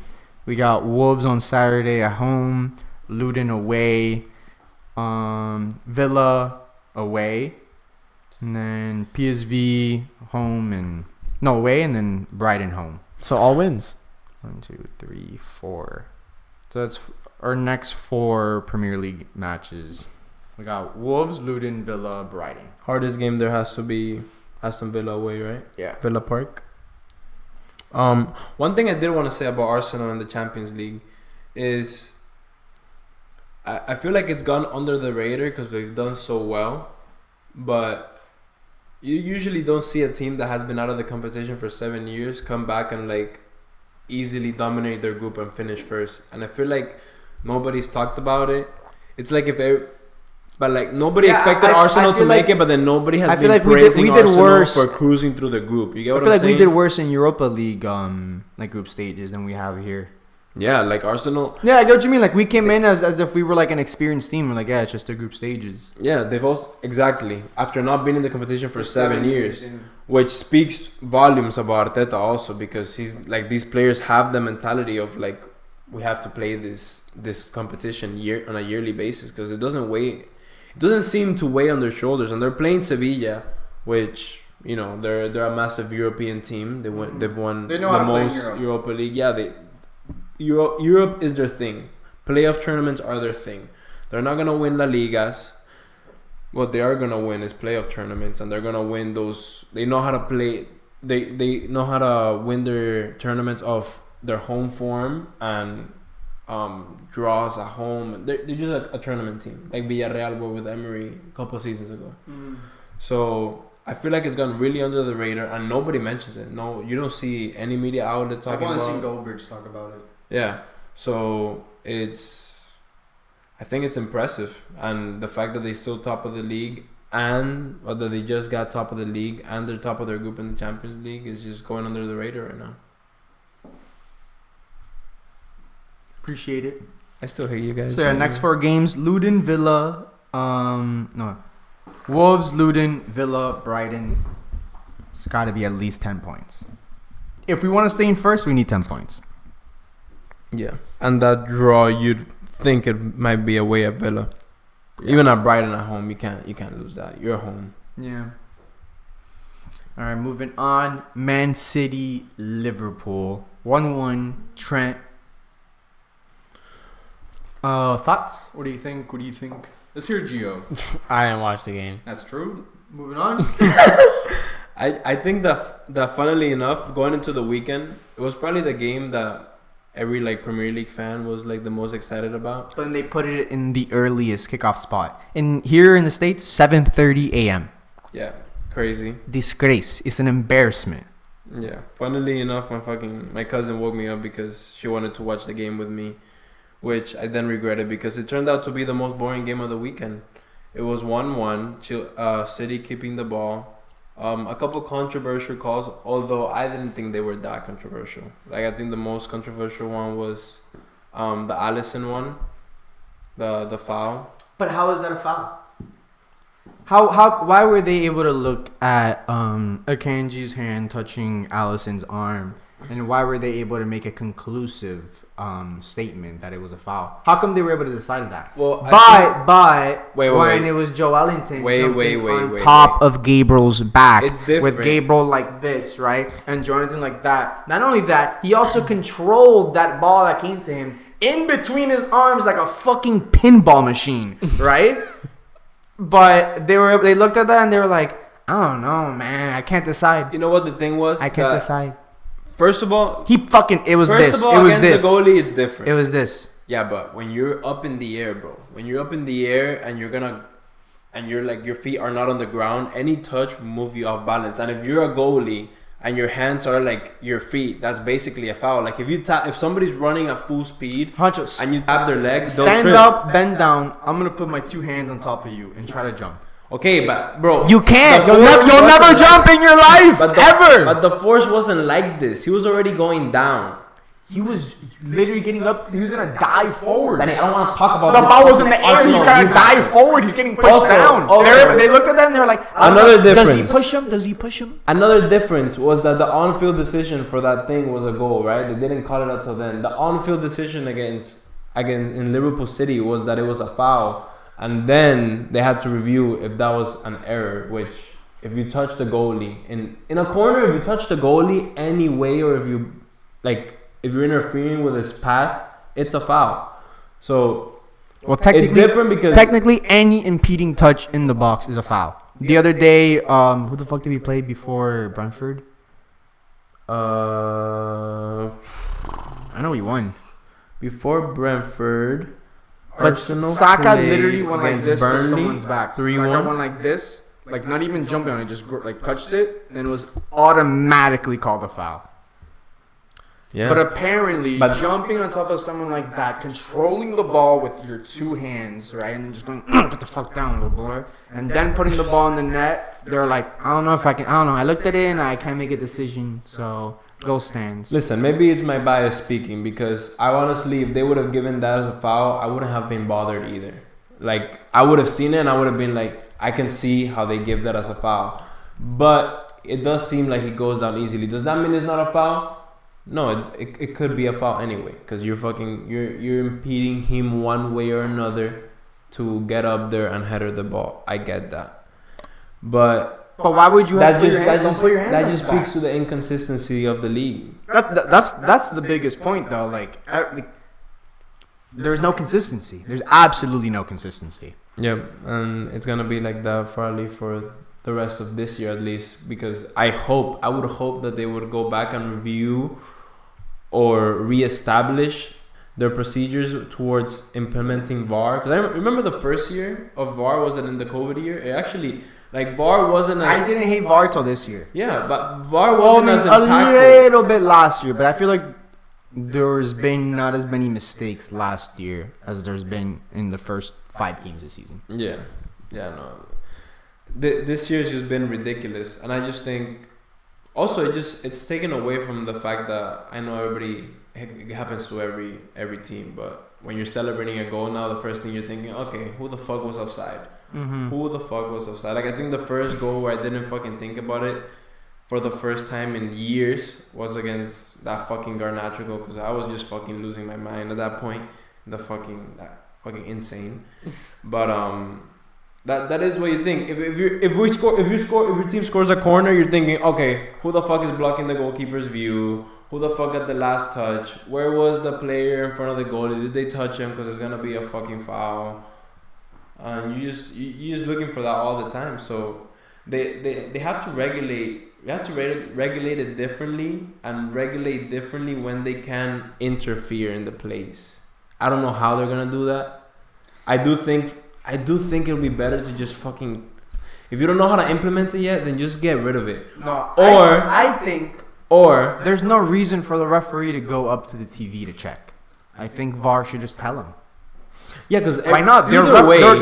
Speaker 1: We got Wolves on Saturday at home. Luton away. Villa away. And then PSV home and... No, away and then Brighton home.
Speaker 4: So all wins.
Speaker 1: 1, 2, 3, 4. So that's our next 4 Premier League matches. We got Wolves, Luton, Villa, Brighton.
Speaker 2: Hardest game there has to be Aston Villa away, right?
Speaker 1: Yeah.
Speaker 2: Villa Park. One thing I did want to say about Arsenal in the Champions League is I feel like it's gone under the radar because they've done so well, but you usually don't see a team that has been out of the competition for 7 years come back and like easily dominate their group and finish first. And I feel like nobody's talked about it. It's like but like nobody expected Arsenal to make it, but then nobody has been praising Arsenal for cruising through the group. You get what I'm saying? I feel like
Speaker 1: we did worse in Europa League like group stages than we have here.
Speaker 2: Yeah, like Arsenal.
Speaker 1: Yeah, I get what you mean. Like we came in as if we were like an experienced team. We're like, yeah, it's just the group stages.
Speaker 2: Yeah, they've also exactly after not being in the competition for 7 years, which speaks volumes about Arteta also, because he's like, these players have the mentality of like, we have to play this competition on a yearly basis because it doesn't seem to weigh on their shoulders. And they're playing Sevilla, which, you know, they're a massive European team. They've won the most Europa League. Yeah, Europe is their thing. Playoff tournaments are their thing. They're not gonna win La Ligas. What they are gonna win is playoff tournaments, and they're gonna win those. They know how to play. They know how to win their tournaments of their home form and draws at home. They're just a tournament team, like Villarreal were with Emery a couple of seasons ago. So I feel like it's gone really under the radar, and nobody mentions it. No, you don't see any media outlet talking about it.
Speaker 1: I've only seen Goldbergs talk about it.
Speaker 2: Yeah, so I think it's impressive, and the fact that they still top of the league, and or that they just got top of the league and they're top of their group in the Champions League is just going under the radar right now.
Speaker 1: Appreciate it.
Speaker 2: I still hate you guys.
Speaker 1: So yeah, next 4 games: Luton, Villa, Wolves, Luton, Villa, Brighton. It's got to be at least 10 points. If we want to stay in first, we need 10 points.
Speaker 2: Yeah, and that draw, you'd think it might be away at Villa. Yeah. Even at Brighton at home, you can't lose that. You're home.
Speaker 1: Yeah. All right, moving on. Man City, Liverpool, 1-1. Trent. Thoughts? What do you think? Let's hear Gio.
Speaker 4: I didn't watch the game.
Speaker 1: That's true. Moving on.
Speaker 2: I think that funnily enough, going into the weekend, it was probably the game that every like Premier League fan was like the most excited about.
Speaker 1: But they put it in the earliest kickoff spot. And here in the States, 7:30 a.m.
Speaker 2: Yeah, crazy.
Speaker 1: Disgrace. It's an embarrassment.
Speaker 2: Yeah. Funnily enough, my cousin woke me up because she wanted to watch the game with me, which I then regretted because it turned out to be the most boring game of the weekend. It was 1-1. City keeping the ball. A couple controversial calls, although I didn't think they were that controversial. Like, I think the most controversial one was the Alisson one, the foul.
Speaker 1: But how is that a foul? Why were they able to look at Akanji's hand touching Alisson's arm, and why were they able to make a conclusive statement that it was a foul? How come they were able to decide that?
Speaker 2: Well,
Speaker 1: when it was Joe Ellington on top of Gabriel's back,
Speaker 2: it's different.
Speaker 1: With Gabriel like this, right, and Jonathan like that. Not only that, he also controlled that ball that came to him in between his arms like a fucking pinball machine, right? But they looked at that and they were like, I don't know, man, I can't decide.
Speaker 2: You know what the thing was?
Speaker 1: I can't decide.
Speaker 2: First of all,
Speaker 1: it was
Speaker 2: first
Speaker 1: this.
Speaker 2: of all,
Speaker 1: It was
Speaker 2: against
Speaker 1: this.
Speaker 2: the goalie, it's different.
Speaker 1: It was this.
Speaker 2: Yeah, but when you're up in the air, bro, when you're up in the air and you're like your feet are not on the ground, any touch will move you off balance. And if you're a goalie and your hands are like your feet, that's basically a foul. Like if somebody's running at full speed and you tap their legs, they'll
Speaker 1: stand
Speaker 2: trip.
Speaker 1: up, bend down. I'm gonna put my 2 hands on top of you and try to jump.
Speaker 2: Okay, but bro,
Speaker 1: You can't.
Speaker 2: the
Speaker 1: You'll
Speaker 2: force
Speaker 1: never
Speaker 2: wasn't
Speaker 1: jump in your life ever.
Speaker 2: But the force wasn't like this. He was already going down.
Speaker 1: He was literally getting up. He was gonna dive forward.
Speaker 2: Danny, I don't want to talk about
Speaker 1: The
Speaker 2: this.
Speaker 1: ball was in the air.
Speaker 2: Arsenal
Speaker 1: He's gonna
Speaker 2: defense.
Speaker 1: dive forward. He's getting pushed
Speaker 2: Also-
Speaker 1: down.
Speaker 2: also-
Speaker 1: They looked at that and they were like,
Speaker 2: Another
Speaker 1: Does
Speaker 2: difference.
Speaker 1: he push him? Does he push him?
Speaker 2: Another difference was that the on-field decision for that thing was a goal, right? They didn't call it up till then. The on-field decision against in Liverpool City was that it was a foul, and then they had to review if that was an error. Which, if you touch the goalie in a corner, if you touch the goalie anyway, or if you if you're interfering with his path, it's a foul. So
Speaker 1: Well,
Speaker 2: it's different because
Speaker 1: technically any impeding touch in the box is a foul. The other day, who the fuck did we play before Brentford? I know we won.
Speaker 2: before Brentford,
Speaker 1: But
Speaker 2: Arsenal
Speaker 1: Saka
Speaker 2: played
Speaker 1: literally went like
Speaker 2: against
Speaker 1: this to
Speaker 2: Burnley,
Speaker 1: someone's back.
Speaker 2: 3-1.
Speaker 1: Saka went like this, like not even jumping on it, just like touched it, and it was automatically called a foul.
Speaker 2: Yeah.
Speaker 1: But apparently,
Speaker 2: But-
Speaker 1: jumping on top of someone like that, controlling the ball with your 2 hands, right, and then just going, get the fuck down, little boy, and then putting the ball in the net, they're like, I don't know. I looked at it and I can't make a decision, so go stands.
Speaker 2: Listen, maybe it's my bias speaking, because I honestly, if they would have given that as a foul, I wouldn't have been bothered either. Like, I would have seen it and I would have been like, I can see how they give that as a foul. But it does seem like it goes down easily. Does that mean it's not a foul? No, it could be a foul anyway, because you're impeding him one way or another to get up there and header the ball. I get that, but
Speaker 1: why would you have
Speaker 2: that
Speaker 1: to
Speaker 2: just
Speaker 1: put your hands
Speaker 2: that
Speaker 1: on
Speaker 2: just
Speaker 1: his back?
Speaker 2: speaks to the inconsistency of the league.
Speaker 1: That's the biggest point, though. There's no consistency. There's absolutely no consistency.
Speaker 2: Yeah, and it's gonna be like that probably for the rest of this year at least, because I would hope that they would go back and review or reestablish their procedures towards implementing VAR. Because I remember the first year of VAR wasn't in the COVID year. It actually, VAR wasn't as...
Speaker 1: I didn't hate VAR till this year.
Speaker 2: Yeah, but VAR wasn't as
Speaker 1: a
Speaker 2: impactful.
Speaker 1: little bit last year, but I feel like there's been not as many mistakes last year as there's been in the first 5 games this season.
Speaker 2: Yeah, no. This year's just been ridiculous, and I just think also it's taken away from the fact that I know it happens to every team, but when you're celebrating a goal now, the first thing you're thinking, okay, who the fuck was offside?
Speaker 1: Mm-hmm.
Speaker 2: Who the fuck was offside? I think the first goal where I didn't fucking think about it for the first time in years was against that fucking Garnacho goal, because I was just fucking losing my mind at that point. That fucking insane. But that is what you think. If your team scores a corner, you're thinking, okay, who the fuck is blocking the goalkeeper's view? Who the fuck got the last touch? Where was the player in front of the goalie? Did they touch him? Because there's gonna be a fucking foul. And you're just looking for that all the time. So they have to regulate. You have to regulate it differently, and regulate differently when they can interfere in the plays. I don't know how they're gonna do that. I do think it'll be better to just fucking... If you don't know how to implement it yet, then just get rid of it.
Speaker 1: No,
Speaker 2: Or
Speaker 1: I think there's no reason for the referee to go up to the TV to check. I think VAR should just tell him.
Speaker 2: Yeah, because
Speaker 1: Why not?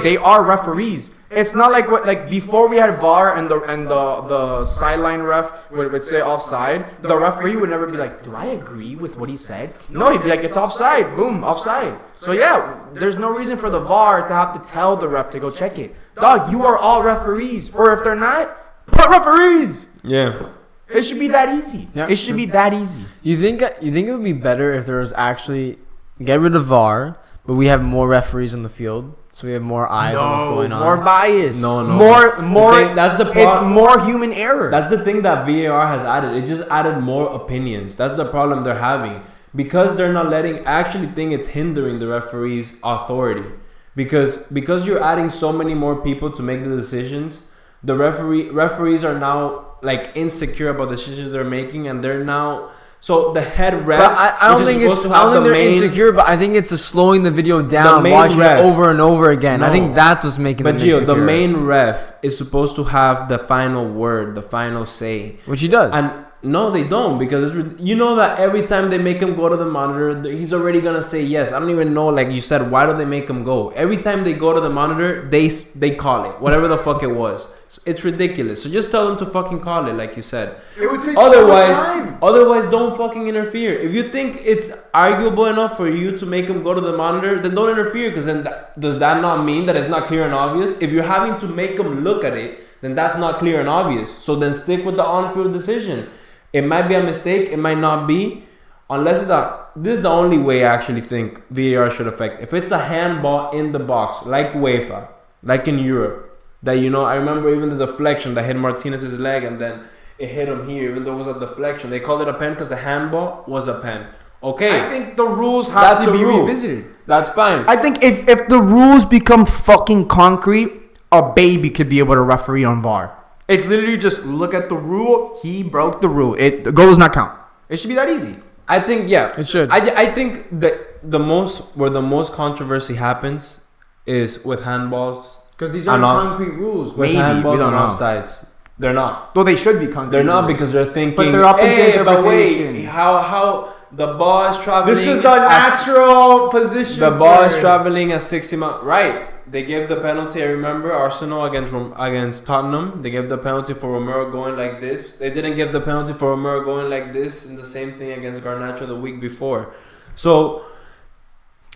Speaker 1: They are referees. It's not like before we had VAR and the sideline ref would say offside. The referee would never be like, do I agree with what he said? No, he'd be like, it's offside. Boom, offside. So yeah, there's no reason for the VAR to have to tell the ref to go check it. Dog, you are all referees. Or if they're not, put referees.
Speaker 2: Yeah.
Speaker 1: It should be that easy.
Speaker 4: Yeah.
Speaker 1: It should be that easy.
Speaker 4: You think it would be better if there was actually get rid of VAR, but we have more referees on the field, so we have more eyes on what's going on.
Speaker 1: More bias.
Speaker 2: No.
Speaker 1: More.
Speaker 2: Okay, that's the
Speaker 1: It's more human error.
Speaker 2: That's the thing that VAR has added. It just added more opinions. That's the problem they're having. Because they're not letting... I actually think it's hindering the referee's authority. Because you're adding so many more people to make the decisions, the referees are now insecure about the decisions they're making, and they're now So the head ref.
Speaker 4: But I don't think they're insecure, but I think it's the slowing the video down, watching it over and over again. No. I think that's what's making them insecure.
Speaker 2: But Gio, the main ref is supposed to have the final word, the final say,
Speaker 4: which he does.
Speaker 2: And no, they don't, because you know that every time they make him go to the monitor, he's already gonna say yes. I don't even know, like you said, why do they make him go? Every time they go to the monitor, they call it whatever the fuck it was. It's ridiculous. So just tell them to fucking call it, like you said.
Speaker 1: It would take
Speaker 2: otherwise, don't fucking interfere. If you think it's arguable enough for you to make him go to the monitor, then don't interfere. Because then does that not mean that it's not clear and obvious? If you're having to make him look at it, then that's not clear and obvious. So then stick with the on-field decision. It might be a mistake. It might not be. Unless this is the only way I actually think VAR should affect. If it's a handball in the box, like UEFA, like in Europe, that, you know, I remember even the deflection that hit Martinez's leg and then it hit him here, even though it was a deflection. They called it a pen because the handball was a pen. Okay.
Speaker 1: I think the rules have to be revisited.
Speaker 2: That's fine.
Speaker 1: I think if the rules become fucking concrete, a baby could be able to referee on VAR. It's literally just look at the rule. He broke the rule. The goal does not count. It should be that easy.
Speaker 2: I think, yeah.
Speaker 4: It should.
Speaker 2: I think that the most controversy happens is with handballs.
Speaker 1: Because these aren't concrete rules.
Speaker 2: With handballs and offsides. They're not.
Speaker 1: Well, they should be concrete.
Speaker 2: They're not, because they're thinking,
Speaker 1: but they're up into interpretation.
Speaker 2: Wait, how the ball is traveling.
Speaker 1: This is the natural position.
Speaker 2: The ball is traveling at 60 miles. Right. They gave the penalty. I remember Arsenal against Tottenham. They gave the penalty for Romero going like this. They didn't give the penalty for Romero going like this in the same thing against Garnacho the week before. So.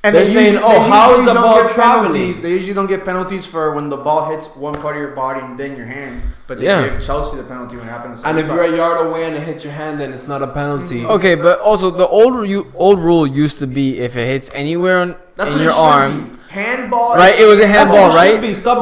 Speaker 2: And they're saying, how is the ball traveling?
Speaker 1: They usually don't give penalties for when the ball hits one part of your body and then your hand. But they give Chelsea the penalty when it happens.
Speaker 2: And if you're a yard away and it hits your hand, then it's not a penalty.
Speaker 4: Okay, but also the old rule used to be if it hits anywhere in your arm.
Speaker 1: Handball,
Speaker 4: right? It was a handball, right?
Speaker 2: Stop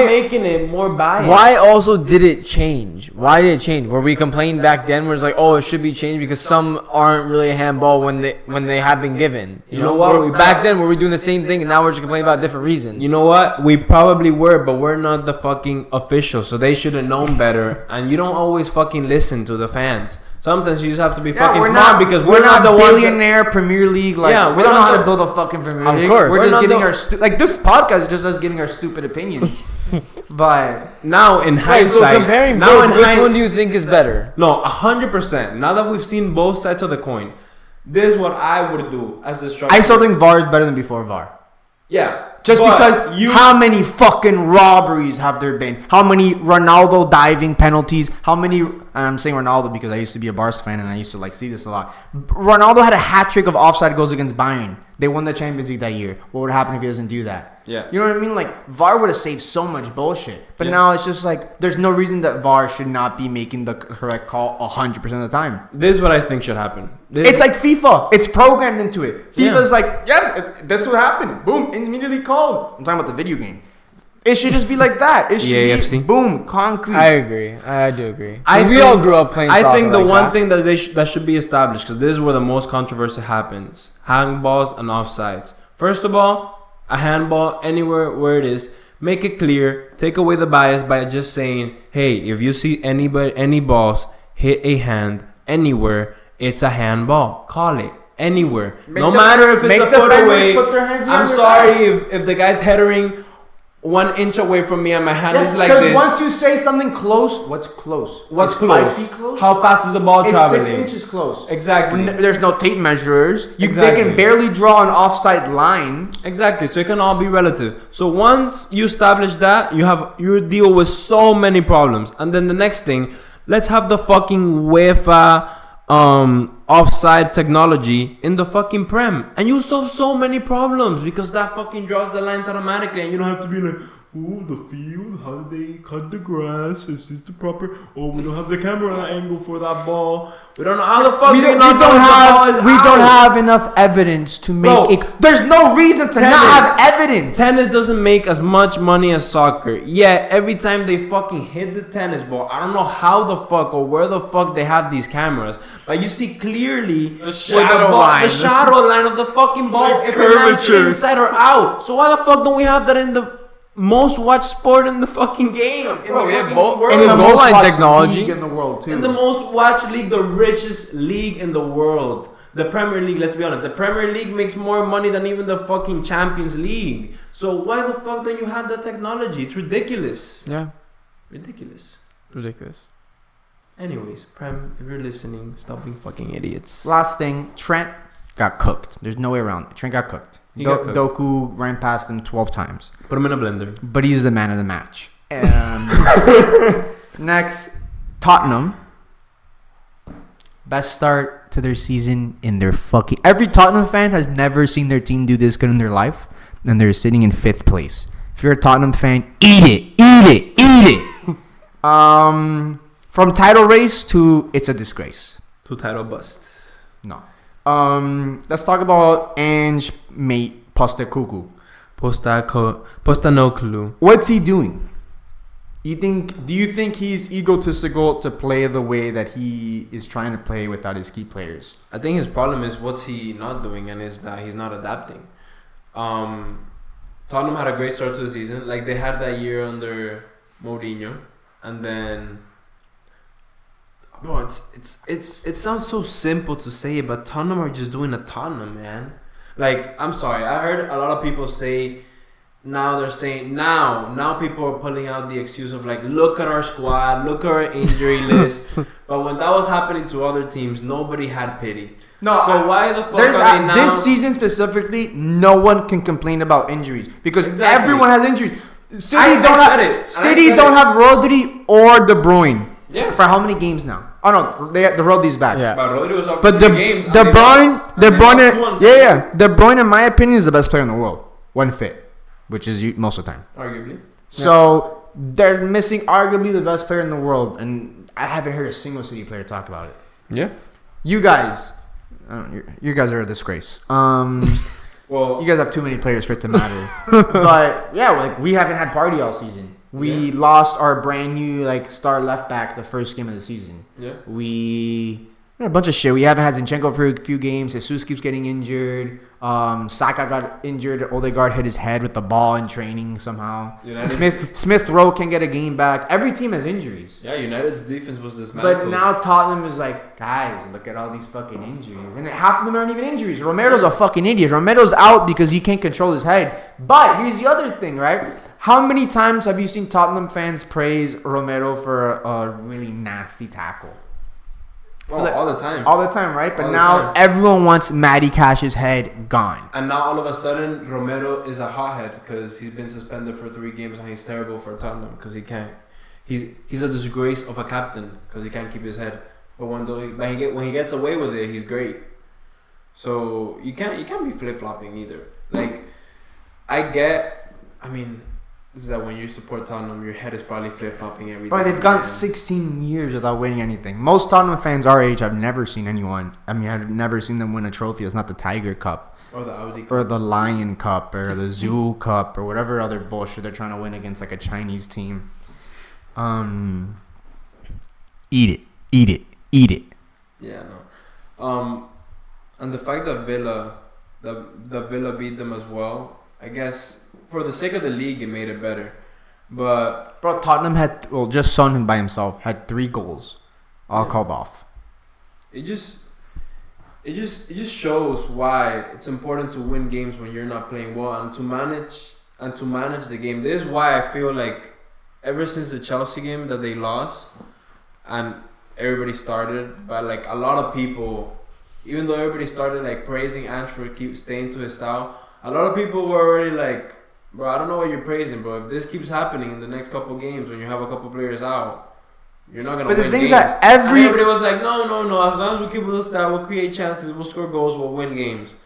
Speaker 2: making it more biased?
Speaker 4: Why also did it change? Why did it change? Were we complaining back then where it's like, it should be changed because some aren't really a handball when they have been given? You know what? Back then, were we doing the same thing and now we're just complaining about a different reason?
Speaker 2: You know what? We probably were, but we're not the fucking officials, so they should have known better. And you don't always fucking listen to the fans. Sometimes you just have to be fucking smart, because we're not the
Speaker 1: billionaire Premier League. Like, we don't know how to build a fucking Premier League.
Speaker 4: Of course,
Speaker 1: we're just giving our this podcast is just us giving our stupid opinions. But
Speaker 2: now in hindsight,
Speaker 4: so comparing which one do you think is better?
Speaker 2: No, 100%. Now that we've seen both sides of the coin, this is what I would do as a striker.
Speaker 1: I still think VAR is better than before VAR.
Speaker 2: Yeah.
Speaker 1: Just because how many fucking robberies have there been? How many Ronaldo diving penalties? How many? And I'm saying Ronaldo because I used to be a Barca fan and I used to see this a lot. Ronaldo had a hat trick of offside goals against Bayern. They won the Champions League that year. What would happen if he doesn't do that?
Speaker 2: Yeah.
Speaker 1: You know what I mean? Like, VAR would have saved so much bullshit. But now it's just like, there's no reason that VAR should not be making the correct call 100% of the time.
Speaker 2: This is what I think should happen.
Speaker 1: It's like FIFA. It's programmed into it. FIFA's like, this will happen. Boom, immediately called. I'm talking about the video game. It should just be like that. It should be, boom, concrete.
Speaker 4: I agree. I do agree. We all grew up playing soccer.
Speaker 2: I think the one thing that that should be established, because this is where the most controversy happens: handballs and offsides. First of all, a handball anywhere where it is, make it clear. Take away the bias by just saying, "Hey, if you see any balls hit a hand anywhere, it's a handball. Call it." Anywhere, no matter if it's a foot away. I'm sorry if the guy's headering 1 inch away from me and my hand is like this.
Speaker 1: Because once you say something close, what's close?
Speaker 2: What's close?
Speaker 1: 5 feet close?
Speaker 2: How fast is the ball traveling?
Speaker 1: 6 inches close.
Speaker 2: Exactly.
Speaker 1: There's no tape measures. They can barely draw an offside line.
Speaker 2: Exactly. So it can all be relative. So once you establish that, you deal with so many problems. And then the next thing, let's have the fucking UEFA offside technology in the fucking Prem, and you solve so many problems, because that fucking draws the lines automatically, and you don't have to be like, oh, the field, how did they cut the grass? Is this the proper? Oh, we don't have the camera angle for that ball. We don't know how the fuck we don't
Speaker 1: have enough evidence to make it. There's no reason to not have evidence.
Speaker 2: Tennis doesn't make as much money as soccer. Yeah, every time they fucking hit the tennis ball, I don't know how the fuck or where the fuck they have these cameras, but you see clearly the shadow line of the fucking ball, if it's inside or out. So why the fuck don't we have that in the most watched sport in the fucking game.
Speaker 4: Bro, we have
Speaker 2: world.
Speaker 4: and the goal line technology
Speaker 1: in the world too.
Speaker 2: In the most watched league, the richest league in the world. The Premier League, let's be honest. The Premier League makes more money than even the fucking Champions League. So why the fuck don't you have that technology? It's ridiculous.
Speaker 4: Yeah.
Speaker 2: Ridiculous. Anyways, Prem, if you're listening, stop being fucking idiots.
Speaker 1: Last thing, Trent got cooked. There's no way around it. Trent got cooked.
Speaker 2: He got cooked.
Speaker 1: Doku ran past him 12 times.
Speaker 2: Put him in a blender.
Speaker 1: But he's the man of the match. Next, Tottenham. Best start to their season in their fucking... Every Tottenham fan has never seen their team do this good in their life. And they're sitting in 5th place. If you're a Tottenham fan, eat it. From title race to it's a disgrace.
Speaker 2: To title bust.
Speaker 1: No. Let's talk about Ange mate Postecoglou.
Speaker 2: Postanoglu.
Speaker 1: What's he doing? Do you think he's egotistical to play the way that he is trying to play without his key players?
Speaker 2: I think his problem is what's he not doing, and is that he's not adapting. Tottenham had a great start to the season. Like, they had that year under Mourinho, and then... Bro, it sounds so simple to say, but Tottenham are just doing a Tottenham, man. Like, I'm sorry, I heard a lot of people say, now people are pulling out the excuse of like, look at our squad, look at our injury list. But when that was happening to other teams, nobody had pity.
Speaker 1: No,
Speaker 2: so why the fuck are they now?
Speaker 1: This season specifically, no one can complain about injuries because everyone has injuries. City don't have Rodri or De Bruyne.
Speaker 2: Yeah.
Speaker 1: For how many games now? Oh no, the Rodri's back.
Speaker 4: Yeah.
Speaker 2: But Rodri was off
Speaker 1: But
Speaker 2: for
Speaker 1: De
Speaker 2: 3 games.
Speaker 1: Bruyne, De Bruyne, in my opinion, is the best player in the world when fit, which is most of the time.
Speaker 2: Arguably.
Speaker 1: So they're missing arguably the best player in the world, and I haven't heard a single City player talk about it.
Speaker 2: Yeah.
Speaker 1: You guys, you guys are a disgrace.
Speaker 2: Well,
Speaker 1: you guys have too many players for it to matter. But yeah, like we haven't had party all season. We lost our brand new star left back the first game of the season.
Speaker 2: Yeah.
Speaker 1: We a bunch of shit. We haven't had Zinchenko for a few games. Jesus keeps getting injured. Saka got injured. Odegaard hit his head with the ball in training somehow. Smith Rowe can't get a game back. Every team has injuries.
Speaker 2: Yeah, United's defense was dismantled.
Speaker 1: But now Tottenham is like, guys, look at all these fucking injuries. And half of them aren't even injuries. Romero's a fucking idiot. Romero's out because he can't control his head. But here's the other thing, right? How many times have you seen Tottenham fans praise Romero for a really nasty tackle?
Speaker 2: Oh, all the time.
Speaker 1: All the time, right? But now everyone wants Matty Cash's head gone.
Speaker 2: And now all of a sudden, Romero is a hothead because he's been suspended for 3 games and he's terrible for Tottenham because he can't. He's a disgrace of a captain because he can't keep his head. But when he gets away with it, he's great. So you can't be flip flopping either. Like, this is that when you support Tottenham, your head is probably flip flopping everything.
Speaker 1: But they've gone 16 years without winning anything. Most Tottenham fans our age have never seen anyone. I've never seen them win a trophy. It's not the Tiger Cup.
Speaker 2: Or the Audi Cup.
Speaker 1: Or the Lion Cup. Or the Zoo Cup. Or whatever other bullshit they're trying to win against a Chinese team. Eat it.
Speaker 2: Yeah, no. And the fact that Villa beat them as well, I guess for the sake of the league, it made it better. But
Speaker 1: bro, Tottenham had just Son by himself had 3 goals, all called off.
Speaker 2: It just shows why it's important to win games when you're not playing well and to manage the game. This is why I feel like ever since the Chelsea game that they lost, and everybody started, but a lot of people, even though everybody started praising Ange for keep staying to his style, a lot of people were already bro, I don't know what you're praising, bro. If this keeps happening in the next couple games when you have a couple players out, you're not gonna win games. But the thing is that everybody was like, no. As long as we keep with this style, we'll create chances, we'll score goals, we'll win games.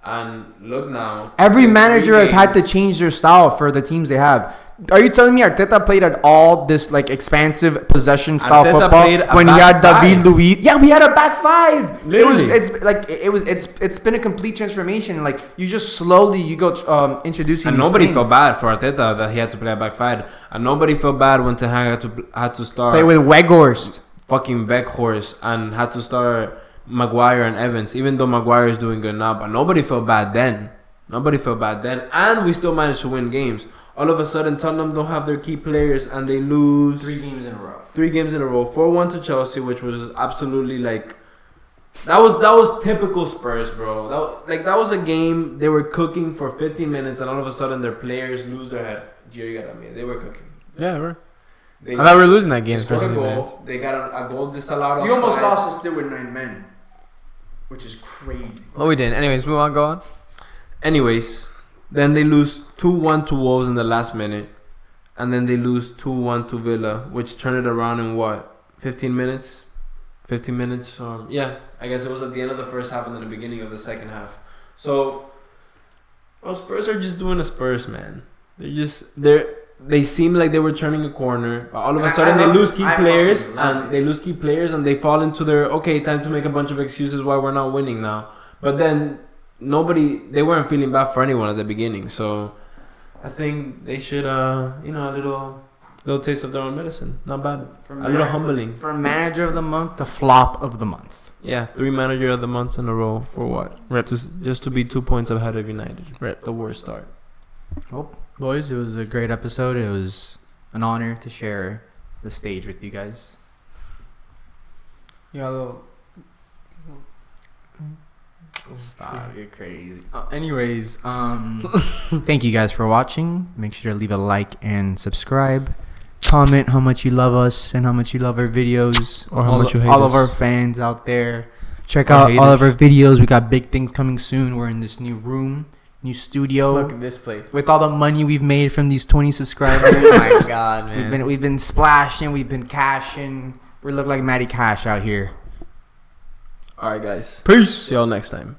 Speaker 2: And look now.
Speaker 1: Every manager has had to change their style for the teams they have. Are you telling me Arteta played at all this expansive possession style
Speaker 2: Arteta
Speaker 1: football when he had David
Speaker 2: 5.
Speaker 1: Luiz? Yeah, we had a back 5.
Speaker 2: Literally.
Speaker 1: It's been a complete transformation. You just slowly you go introducing.
Speaker 2: And nobody felt bad for Arteta that he had to play a back 5, and nobody felt bad when Ten Hag had to start
Speaker 1: play with Weghorst,
Speaker 2: fucking Weghorst, and had to start Maguire and Evans. Even though Maguire is doing good now, but nobody felt bad then. And we still managed to win games. All of a sudden, Tottenham don't have their key players and they lose
Speaker 1: 3 games in a row.
Speaker 2: 3 games in a row. 4-1 to Chelsea, which was absolutely like that was typical Spurs, bro. That was a game they were cooking for 15 minutes, and all of a sudden their players lose their head. Gio, you gotta admit, they were cooking.
Speaker 4: Yeah, bro. I thought we were losing that game.
Speaker 2: They scored a goal. They got a goal disallowed.
Speaker 1: You almost lost us still with 9 men, which is crazy.
Speaker 4: Oh, we didn't. Anyways, move on. Go on.
Speaker 2: Anyways, then they lose 2-1 to Wolves in the last minute, and then they lose 2-1 to Villa, which turned it around in what? 15 minutes. 15 minutes. Yeah, I guess it was at the end of the first half and then the beginning of the second half. So, well, Spurs are just doing a Spurs, man. They seem like they were turning a corner, but all of a sudden they lose key players and they fall into their time to make a bunch of excuses why we're not winning now. But then they weren't feeling bad for anyone at the beginning, so I think they should a little taste of their own medicine. Not bad. A little humbling.
Speaker 1: For manager of the month, the flop of the month.
Speaker 2: Yeah, 3 manager of the months in a row for what? Just to be 2 points ahead of United. The worst start.
Speaker 1: Well, boys, it was a great episode. It was an honor to share the stage with you guys.
Speaker 4: Yeah,
Speaker 1: Stop, you're crazy. Anyways, thank you guys for watching. Make sure to leave a like and subscribe. Comment how much you love us and how much you love our videos.
Speaker 2: Or how much you hate
Speaker 1: all
Speaker 2: us.
Speaker 1: of our fans out there. Check out all of our videos. We got big things coming soon. We're in this new room, new studio.
Speaker 4: look at this place.
Speaker 1: With all the money we've made from these 20 subscribers.
Speaker 4: Oh my God, man.
Speaker 1: We've been splashing. We've been cashing. We look like Matty Cash out here.
Speaker 2: All right, guys.
Speaker 1: Peace.
Speaker 2: See y'all next time.